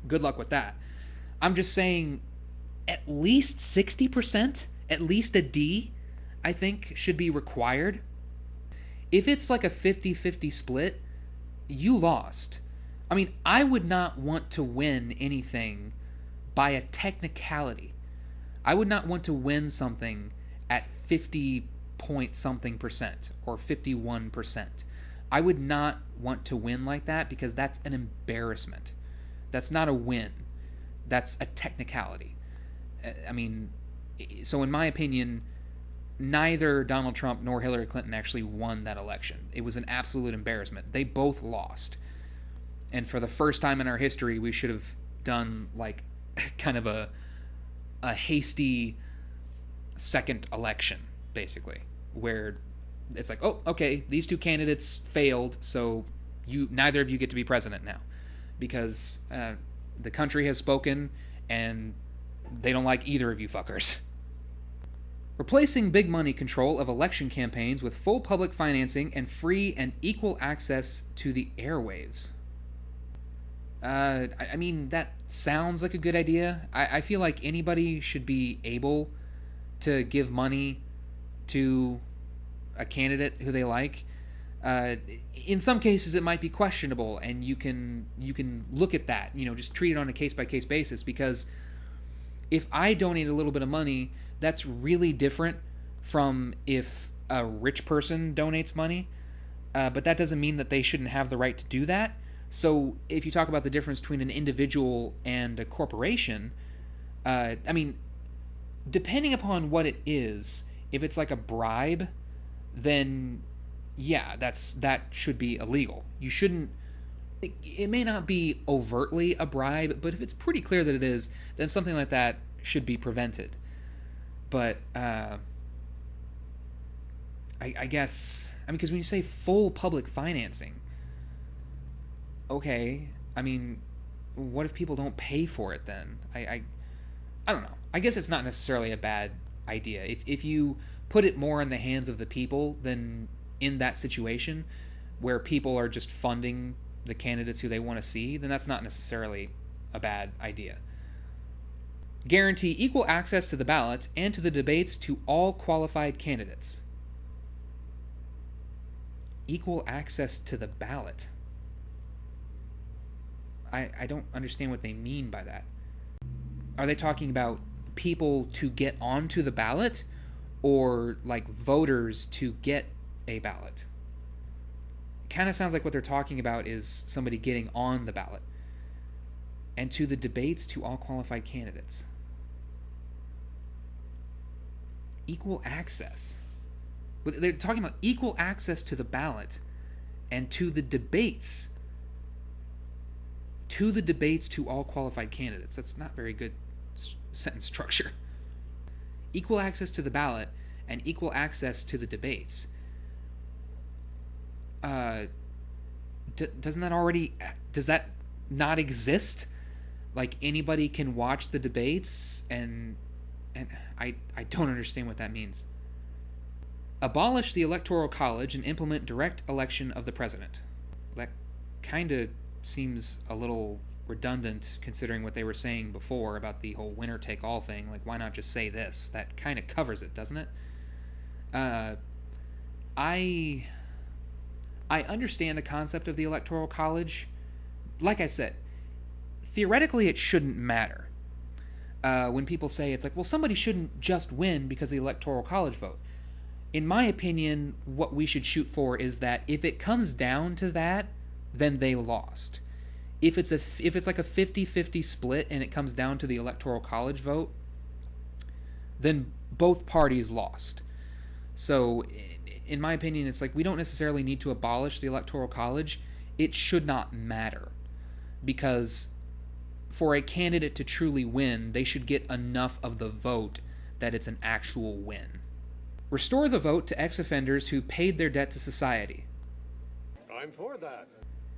Good luck with that. I'm just saying at least 60%, at least a D, I think, should be required. If it's like a 50-50 split, you lost. I mean, I would not want to win anything by a technicality. I would not want to win something at 50-point-something% or 51%. I would not want to win like that because that's an embarrassment. That's not a win. That's a technicality. I mean, so in my opinion, neither Donald Trump nor Hillary Clinton actually won that election. It was an absolute embarrassment. They both lost. And for the first time in our history, we should have done kind of a hasty second election, basically, where it's like, oh, okay, these two candidates failed, so neither of you get to be president now, because the country has spoken, and they don't like either of you fuckers. Replacing big money control of election campaigns with full public financing and free and equal access to the airwaves. I mean, that sounds like a good idea. I feel like anybody should be able to give money to a candidate who they like. In some cases, it might be questionable, and you can look at that. Just treat it on a case-by-case basis, because if I donate a little bit of money, that's really different from if a rich person donates money. But that doesn't mean that they shouldn't have the right to do that. So if you talk about the difference between an individual and a corporation, I mean, depending upon what it is, if it's like a bribe, then yeah, that should be illegal. You shouldn't. It may not be overtly a bribe, but if it's pretty clear that it is, then something like that should be prevented. But I guess, because when you say full public financing, okay, I mean, what if people don't pay for it then? I don't know. I guess it's not necessarily a bad idea. If you put it more in the hands of the people, then in that situation where people are just funding the candidates who they want to see, then that's not necessarily a bad idea. Guarantee equal access to the ballot and to the debates to all qualified candidates. Equal access to the ballot. I don't understand what they mean by that. Are they talking about people to get onto the ballot, or voters to get a ballot? It kind of sounds like what they're talking about is somebody getting on the ballot. And to the debates to all qualified candidates. Equal access. But they're talking about equal access to the ballot and to the debates. To the debates to all qualified candidates. That's not very good sentence structure. Equal access to the ballot and equal access to the debates. Does that not exist? Anybody can watch the debates, and I don't understand what that means. Abolish the Electoral College and implement direct election of the president. That kind of seems a little redundant considering what they were saying before about the whole winner take all thing. Why not just say this? That kind of covers it, doesn't it? I understand the concept of the Electoral College. Like I said, theoretically it shouldn't matter. When people say it's well, somebody shouldn't just win because of the Electoral College vote. In my opinion, what we should shoot for is that if it comes down to that, then they lost. If it's like a 50-50 split and it comes down to the electoral college vote, then both parties lost. So in my opinion, it's like we don't necessarily need to abolish the electoral college. It should not matter, because for a candidate to truly win, they should get enough of the vote that it's an actual win. Restore the vote to ex-offenders who paid their debt to society. I'm for that.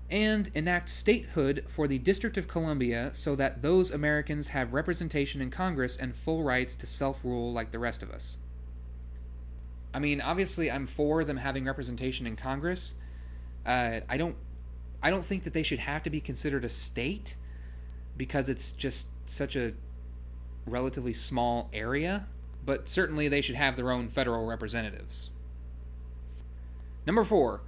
And enact statehood for the District of Columbia so that those Americans have representation in Congress and full rights to self-rule like the rest of us. I mean, obviously I'm for them having representation in Congress. I don't think that they should have to be considered a state, because it's just such a relatively small area, but certainly they should have their own federal representatives. Number 4,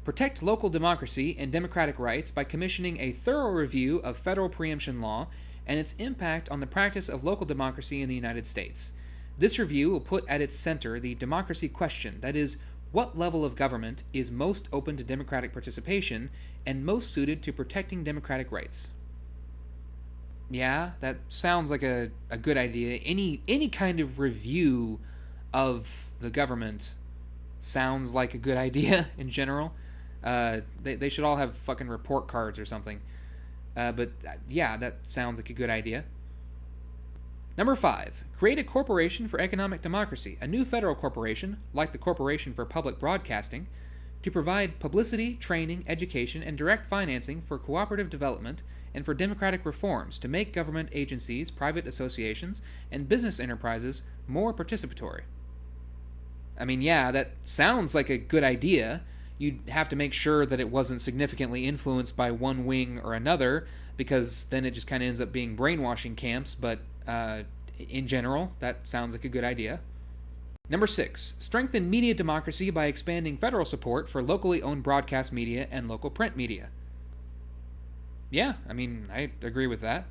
protect local democracy and democratic rights by commissioning a thorough review of federal preemption law and its impact on the practice of local democracy in the United States. This review will put at its center the democracy question, that is, what level of government is most open to democratic participation and most suited to protecting democratic rights. Yeah, that sounds like a good idea. Any kind of review of the government sounds like a good idea in general. They should all have fucking report cards or something. But yeah, that sounds like a good idea. Number 5, create a corporation for economic democracy, a new federal corporation, like the Corporation for Public Broadcasting, to provide publicity, training, education, and direct financing for cooperative development and for democratic reforms to make government agencies, private associations, and business enterprises more participatory. I mean, yeah, that sounds like a good idea. You'd have to make sure that it wasn't significantly influenced by one wing or another, because then it just kind of ends up being brainwashing camps, but in general, that sounds like a good idea. Number 6, strengthen media democracy by expanding federal support for locally owned broadcast media and local print media. Yeah, I mean, I agree with that.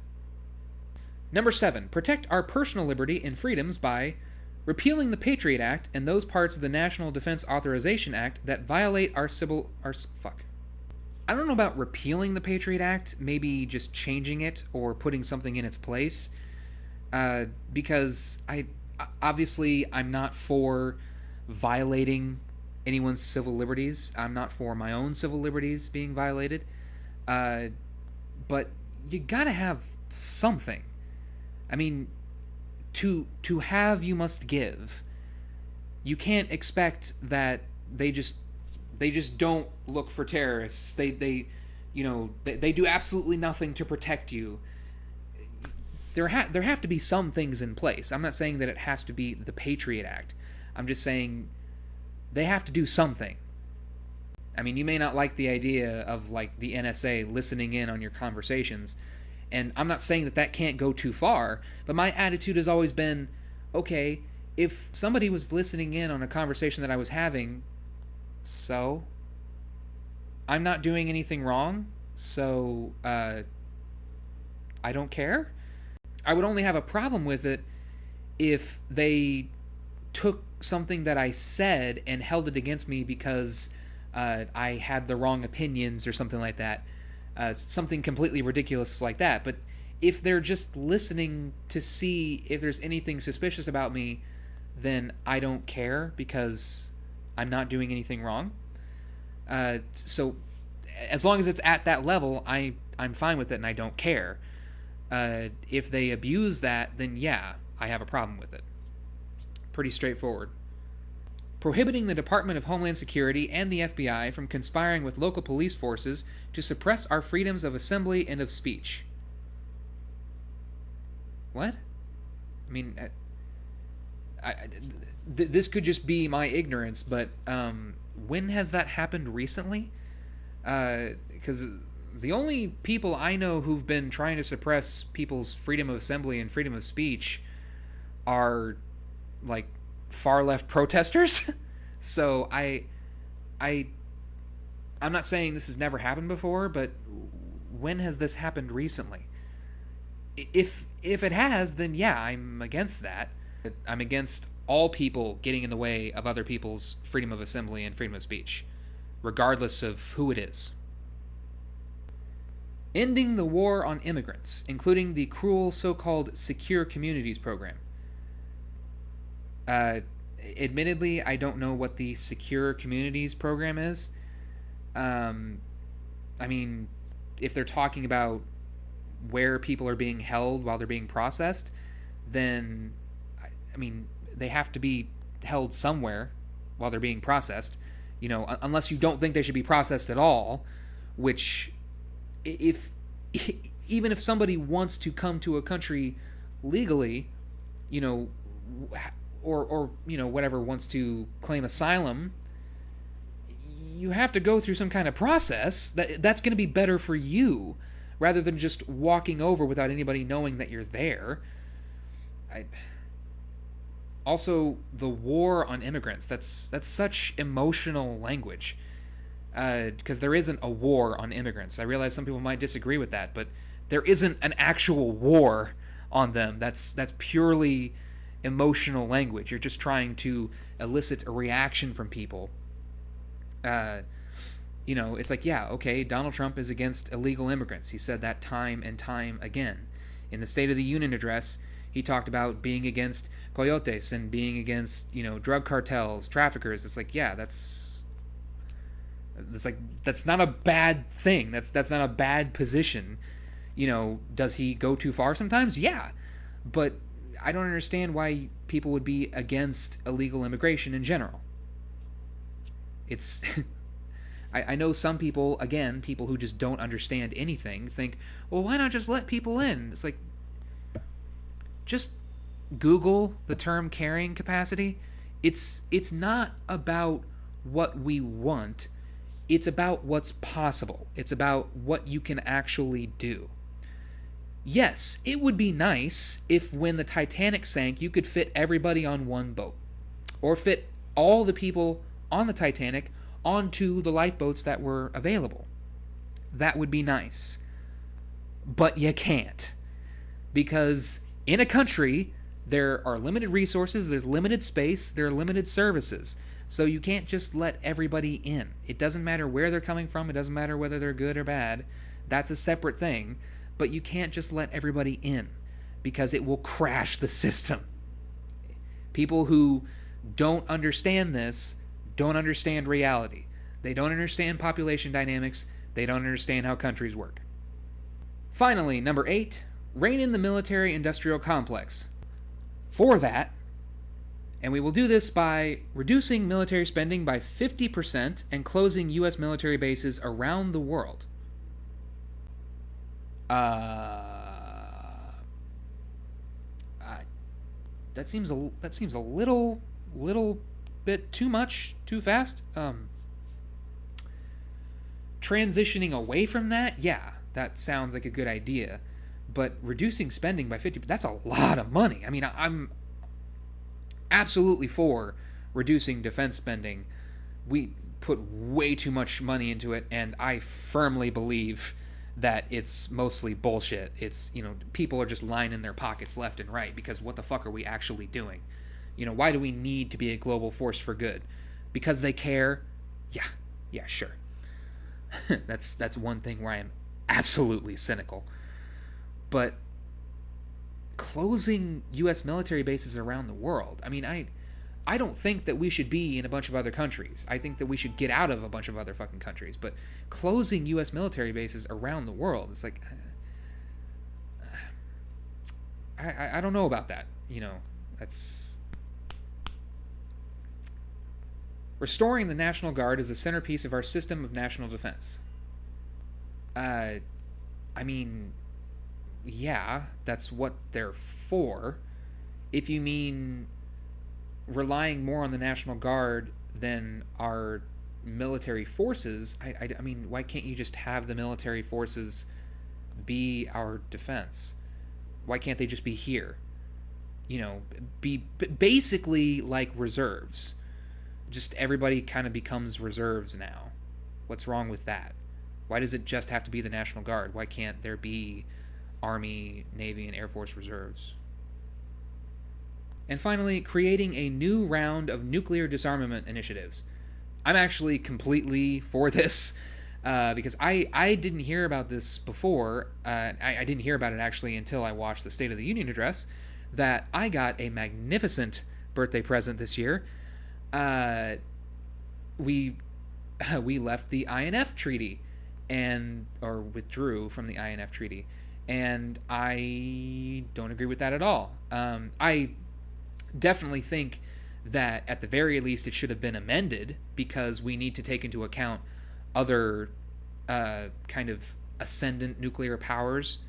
Number 7, protect our personal liberty and freedoms by repealing the Patriot Act and those parts of the National Defense Authorization Act that violate our I don't know about repealing the Patriot Act, maybe just changing it or putting something in its place, because I'm not for violating anyone's civil liberties. I'm not for my own civil liberties being violated. But you gotta have something. I mean, to have you must give. You can't expect that they just don't look for terrorists. They do absolutely nothing to protect you. There have to be some things in place. I'm not saying that it has to be the Patriot Act. I'm just saying they have to do something. I mean, you may not like the idea of, like, the NSA listening in on your conversations, and I'm not saying that can't go too far, but my attitude has always been, okay, if somebody was listening in on a conversation that I was having, so I'm not doing anything wrong, so I don't care. I would only have a problem with it if they took something that I said and held it against me because I had the wrong opinions or something like that. Something completely ridiculous like that. But if they're just listening to see if there's anything suspicious about me, then I don't care because I'm not doing anything wrong. So as long as it's at that level, I'm fine with it and I don't care. If they abuse that, then yeah, I have a problem with it. Pretty straightforward. Prohibiting the Department of Homeland Security and the FBI from conspiring with local police forces to suppress our freedoms of assembly and of speech. What? I mean, this could just be my ignorance, but when has that happened recently? Because the only people I know who've been trying to suppress people's freedom of assembly and freedom of speech are, like, far left protesters. So I'm not saying this has never happened before, but when has this happened recently? If it has, then yeah, I'm against that. I'm against all people getting in the way of other people's freedom of assembly and freedom of speech, regardless of who it is. Ending the war on immigrants, including the cruel so-called Secure Communities program. Admittedly, I don't know what the Secure Communities program is. I mean, if they're talking about where people are being held while they're being processed, then, I mean, they have to be held somewhere while they're being processed. You know, unless you don't think they should be processed at all, which, if even if somebody wants to come to a country legally, you know, or you know, whatever, wants to claim asylum, you have to go through some kind of process that's going to be better for you rather than just walking over without anybody knowing that you're there. Also, the war on immigrants, that's such emotional language, because there isn't a war on immigrants. I realize some people might disagree with that, but there isn't an actual war on them. That's purely emotional language. You're just trying to elicit a reaction from people. You know, it's like, yeah, okay, Donald Trump is against illegal immigrants. He said that time and time again. In the State of the Union address, he talked about being against coyotes and being against, you know, drug cartels, traffickers. It's like, yeah, that's not a bad thing. That's not a bad position. You know, does he go too far sometimes? Yeah. But I don't understand why people would be against illegal immigration in general. It's I know some people, again, people who just don't understand anything, think, well, why not just let people in? It's like, just Google the term carrying capacity. It's not about what we want. It's about what's possible. It's about what you can actually do. Yes, it would be nice if when the Titanic sank, you could fit everybody on one boat, or fit all the people on the Titanic onto the lifeboats that were available. That would be nice. But you can't. Because in a country, there are limited resources, there's limited space, there are limited services. So you can't just let everybody in. It doesn't matter where they're coming from, it doesn't matter whether they're good or bad. That's a separate thing. But you can't just let everybody in, because it will crash the system. People who don't understand this don't understand reality. They don't understand population dynamics. They don't understand how countries work. Finally, number 8, rein in the military-industrial complex. For that, and we will do this by reducing military spending by 50% and closing U.S. military bases around the world. That seems a little bit too much, too fast. Transitioning away from that, yeah, that sounds like a good idea. But reducing spending by 50%, that's a lot of money. I mean, I'm absolutely for reducing defense spending. We put way too much money into it, and I firmly believe that it's mostly bullshit. It's, you know, people are just lining their pockets left and right, because what the fuck are we actually doing? You know, why do we need to be a global force for good? Because they care? Yeah, sure. That's one thing where I am absolutely cynical. But closing U.S. military bases around the world, I mean, I don't think that we should be in a bunch of other countries. I think that we should get out of a bunch of other fucking countries. But closing U.S. military bases around the world, it's like, I don't know about that. You know, that's... Restoring the National Guard is the centerpiece of our system of national defense. I mean, yeah, that's what they're for. If you mean relying more on the National Guard than our military forces, I mean, why can't you just have the military forces be our defense? Why can't they just be here? You know, be basically like reserves. Just everybody kind of becomes reserves now. What's wrong with that? Why does it just have to be the National Guard? Why can't there be Army, Navy, and Air Force reserves? And finally, creating a new round of nuclear disarmament initiatives. I'm actually completely for this because I didn't hear about this before. I didn't hear about it actually until I watched the State of the Union address. That I got a magnificent birthday present this year. We left the INF treaty or withdrew from the INF treaty, and I don't agree with that at all. I definitely think that at the very least it should have been amended because we need to take into account other kind of ascendant nuclear powers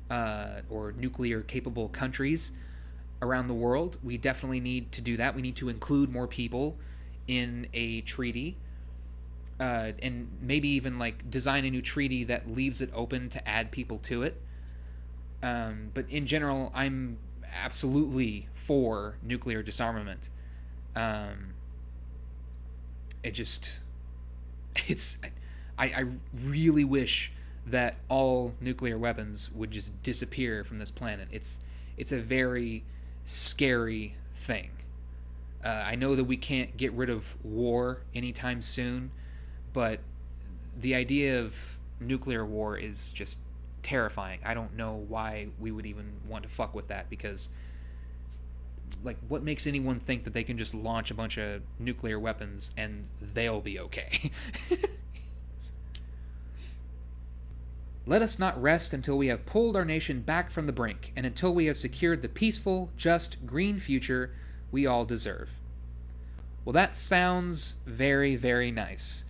or nuclear capable countries around the world. We definitely need to do that. We need to include more people in a treaty and maybe even like design a new treaty that leaves it open to add people to it. But in general, I'm absolutely for nuclear disarmament. I really wish that all nuclear weapons would just disappear from this planet. It's a very scary thing. I know that we can't get rid of war anytime soon, but the idea of nuclear war is just terrifying. I don't know why we would even want to fuck with that, because like, what makes anyone think that they can just launch a bunch of nuclear weapons and they'll be okay? Let us not rest until we have pulled our nation back from the brink, and until we have secured the peaceful, just, green future we all deserve. Well, that sounds very, very nice.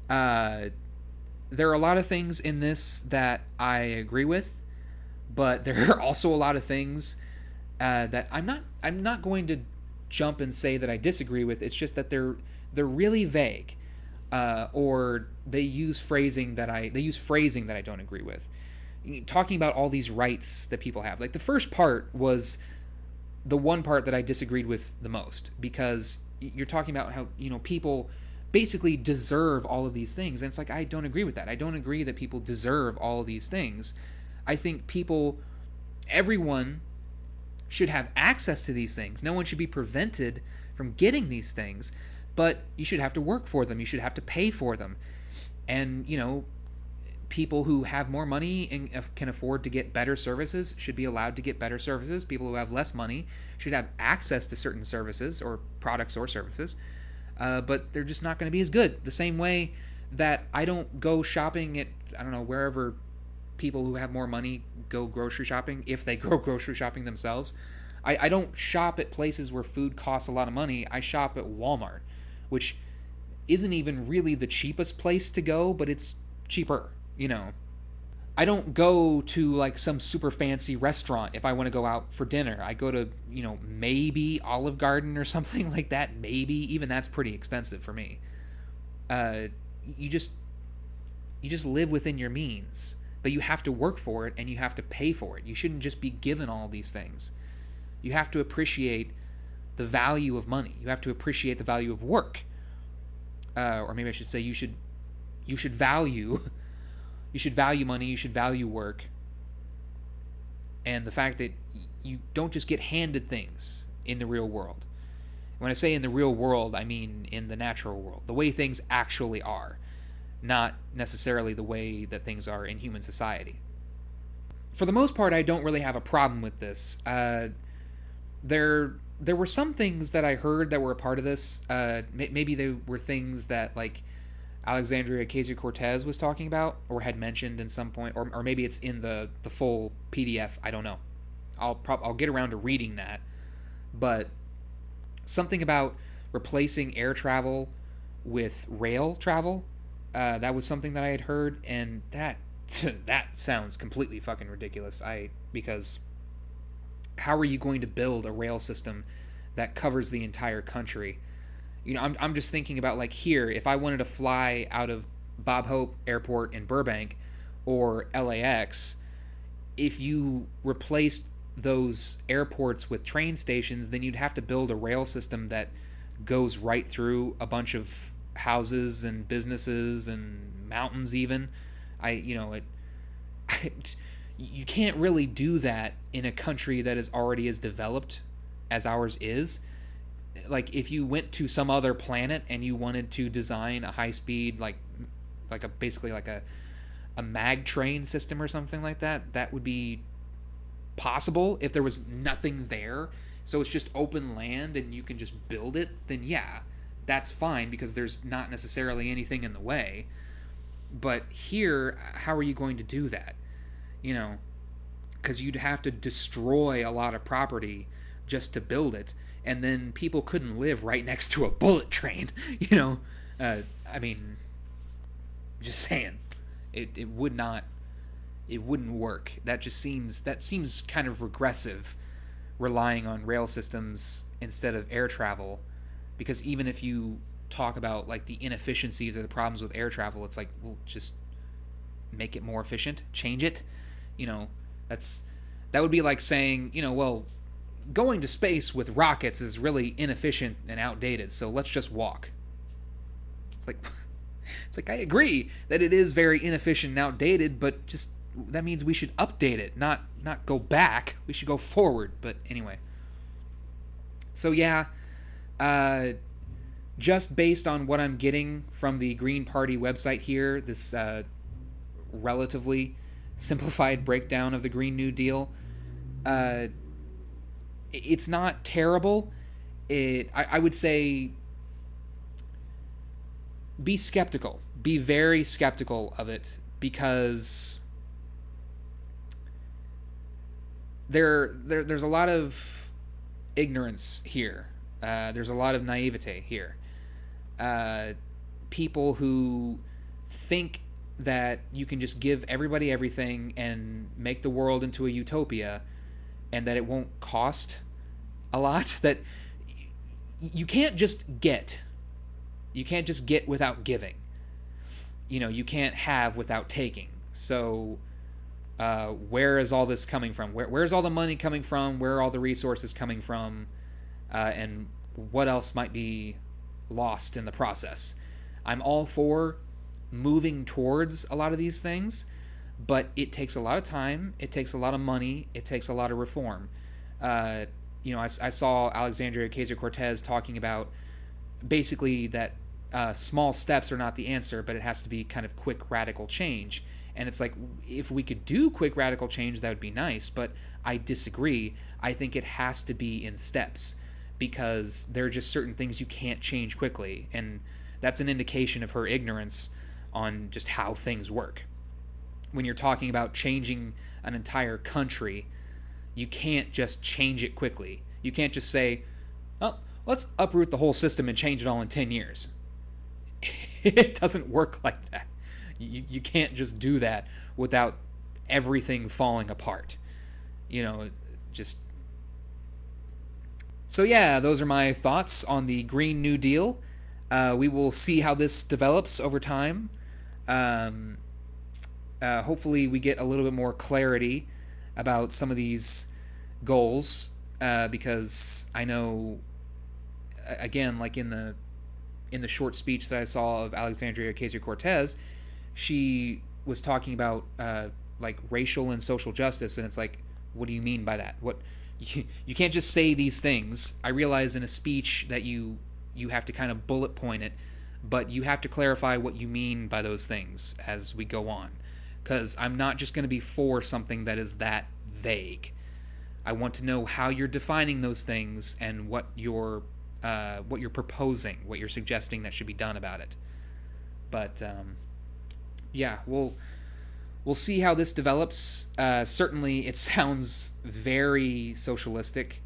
There are a lot of things in this that I agree with, but there are also a lot of things that I'm not going to jump and say that I disagree with. It's just that they're really vague, or they use phrasing that I don't agree with. Talking about all these rights that people have, like the first part was the one part that I disagreed with the most, because you're talking about how, people basically deserve all of these things, and it's like, I don't agree with that. I don't agree that people deserve all of these things. I think everyone should have access to these things. No one should be prevented from getting these things, but you should have to work for them. You should have to pay for them. And, people who have more money and can afford to get better services should be allowed to get better services. People who have less money should have access to certain services or products or services, but they're just not going to be as good. The same way that I don't go shopping at, wherever people who have more money go grocery shopping, if they go grocery shopping themselves. I don't shop at places where food costs a lot of money. I shop at Walmart, which isn't even really the cheapest place to go, but it's cheaper, I don't go to like some super fancy restaurant if I want to go out for dinner. I go to, maybe Olive Garden or something like that. Maybe even that's pretty expensive for me. You just live within your means, but you have to work for it and you have to pay for it. You shouldn't just be given all these things. You have to appreciate the value of money. You have to appreciate the value of work. Or maybe I should say you should value money, you should value work. And the fact that you don't just get handed things in the real world. When I say in the real world, I mean in the natural world, the way things actually are, not necessarily the way that things are in human society. For the most part, I don't really have a problem with this. There were some things that I heard that were a part of this. Maybe they were things that, like, Alexandria Ocasio-Cortez was talking about or had mentioned in some point, or maybe it's in the full PDF. I don't know. I'll get around to reading that. But something about replacing air travel with rail travel, that was something that I had heard, and that sounds completely fucking ridiculous. Because how are you going to build a rail system that covers the entire country? I'm just thinking about, like, here, if I wanted to fly out of Bob Hope Airport in Burbank or LAX, if you replaced those airports with train stations, then you'd have to build a rail system that goes right through a bunch of houses and businesses and mountains even. You can't really do that in a country that is already as developed as ours is. Like if you went to some other planet and you wanted to design a high speed like a basically like a mag train system or something like that, that would be possible if there was nothing there. So it's just open land and you can just build it, then yeah, that's fine because there's not necessarily anything in the way. But here, how are you going to do that? You know, because you'd have to destroy a lot of property just to build it, and then people couldn't live right next to a bullet train. You know, I mean, just saying, it would not, it wouldn't work. That seems kind of regressive, relying on rail systems instead of air travel, because even if you talk about like the inefficiencies or the problems with air travel, it's like, well, just make it more efficient, change it. You know, that would be like saying, you know, well, going to space with rockets is really inefficient and outdated, so let's just walk. It's like I agree that it is very inefficient and outdated, but just that means we should update it, not go back. We should go forward. But anyway, so yeah, just based on what I'm getting from the Green Party website here, this relatively simplified breakdown of the Green New Deal, it's not terrible. I would say be skeptical. Be very skeptical of it, because there's a lot of ignorance here. There's a lot of naivete here. People who think that you can just give everybody everything and make the world into a utopia, and that it won't cost a lot. That you can't just get. You can't just get without giving. You know, you can't have without taking. So where is all this coming from? Where's all the money coming from? Where are all the resources coming from? And what else might be lost in the process? I'm all for moving towards a lot of these things, but it takes a lot of time, it takes a lot of money, it takes a lot of reform. You know, I saw Alexandria Ocasio-Cortez talking about basically that small steps are not the answer, but it has to be kind of quick, radical change. And it's like, if we could do quick, radical change, that would be nice, but I disagree. I think it has to be in steps, because there are just certain things you can't change quickly, and that's an indication of her ignorance on just how things work. When you're talking about changing an entire country, you can't just change it quickly. You can't just say, oh, let's uproot the whole system and change it all in 10 years. It doesn't work like that. You can't just do that without everything falling apart. You know, just... So yeah, those are my thoughts on the Green New Deal. We will see how this develops over time. Hopefully we get a little bit more clarity about some of these goals, because I know, again, like in the short speech that I saw of Alexandria Ocasio-Cortez, she was talking about like racial and social justice, and it's like, what do you mean by that? What you can't just say these things. I realize in a speech that you have to kind of bullet point it, but you have to clarify what you mean by those things as we go on, because I'm not just going to be for something that is that vague. I want to know how you're defining those things and what you're proposing, what you're suggesting that should be done about it. But yeah, we'll see how this develops. Certainly, it sounds very socialistic.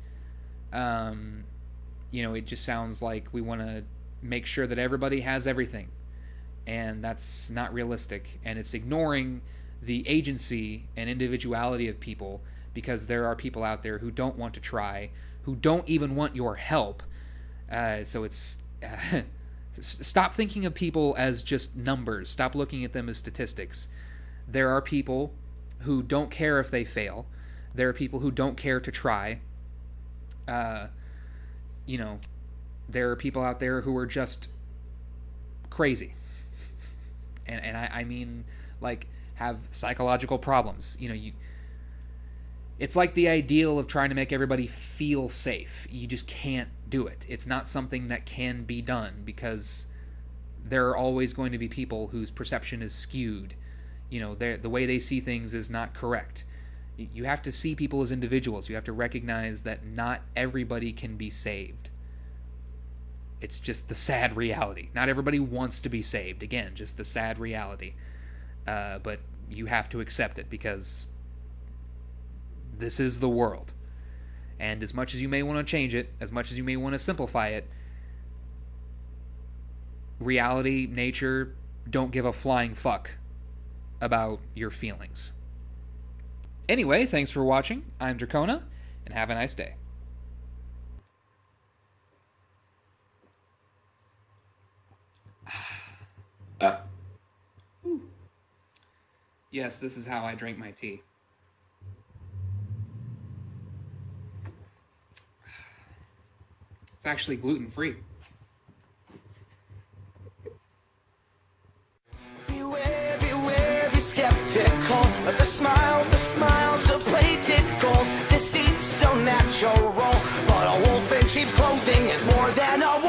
You know, it just sounds like we want to make sure that everybody has everything, and that's not realistic. And it's ignoring the agency and individuality of people, because there are people out there who don't want to try, who don't even want your help. So it's stop thinking of people as just numbers. Stop looking at them as statistics. There are people who don't care if they fail. There are people who don't care to try. You know, there are people out there who are just crazy. And I mean, like, have psychological problems. You know, It's like the ideal of trying to make everybody feel safe. You just can't do it. It's not something that can be done because there are always going to be people whose perception is skewed. You know, the way they see things is not correct. You have to see people as individuals. You have to recognize that not everybody can be saved. It's just the sad reality. Not everybody wants to be saved. Again, just the sad reality. But you have to accept it because this is the world. And as much as you may want to change it, as much as you may want to simplify it, reality, nature, don't give a flying fuck about your feelings. Anyway, thanks for watching. I'm Drachona, and have a nice day. Yes, this is how I drink my tea. It's actually gluten-free. Beware, beware, be skeptical. The smiles are plated gold. Deceit so natural, but a wolf in sheep's clothing is more than a wolf.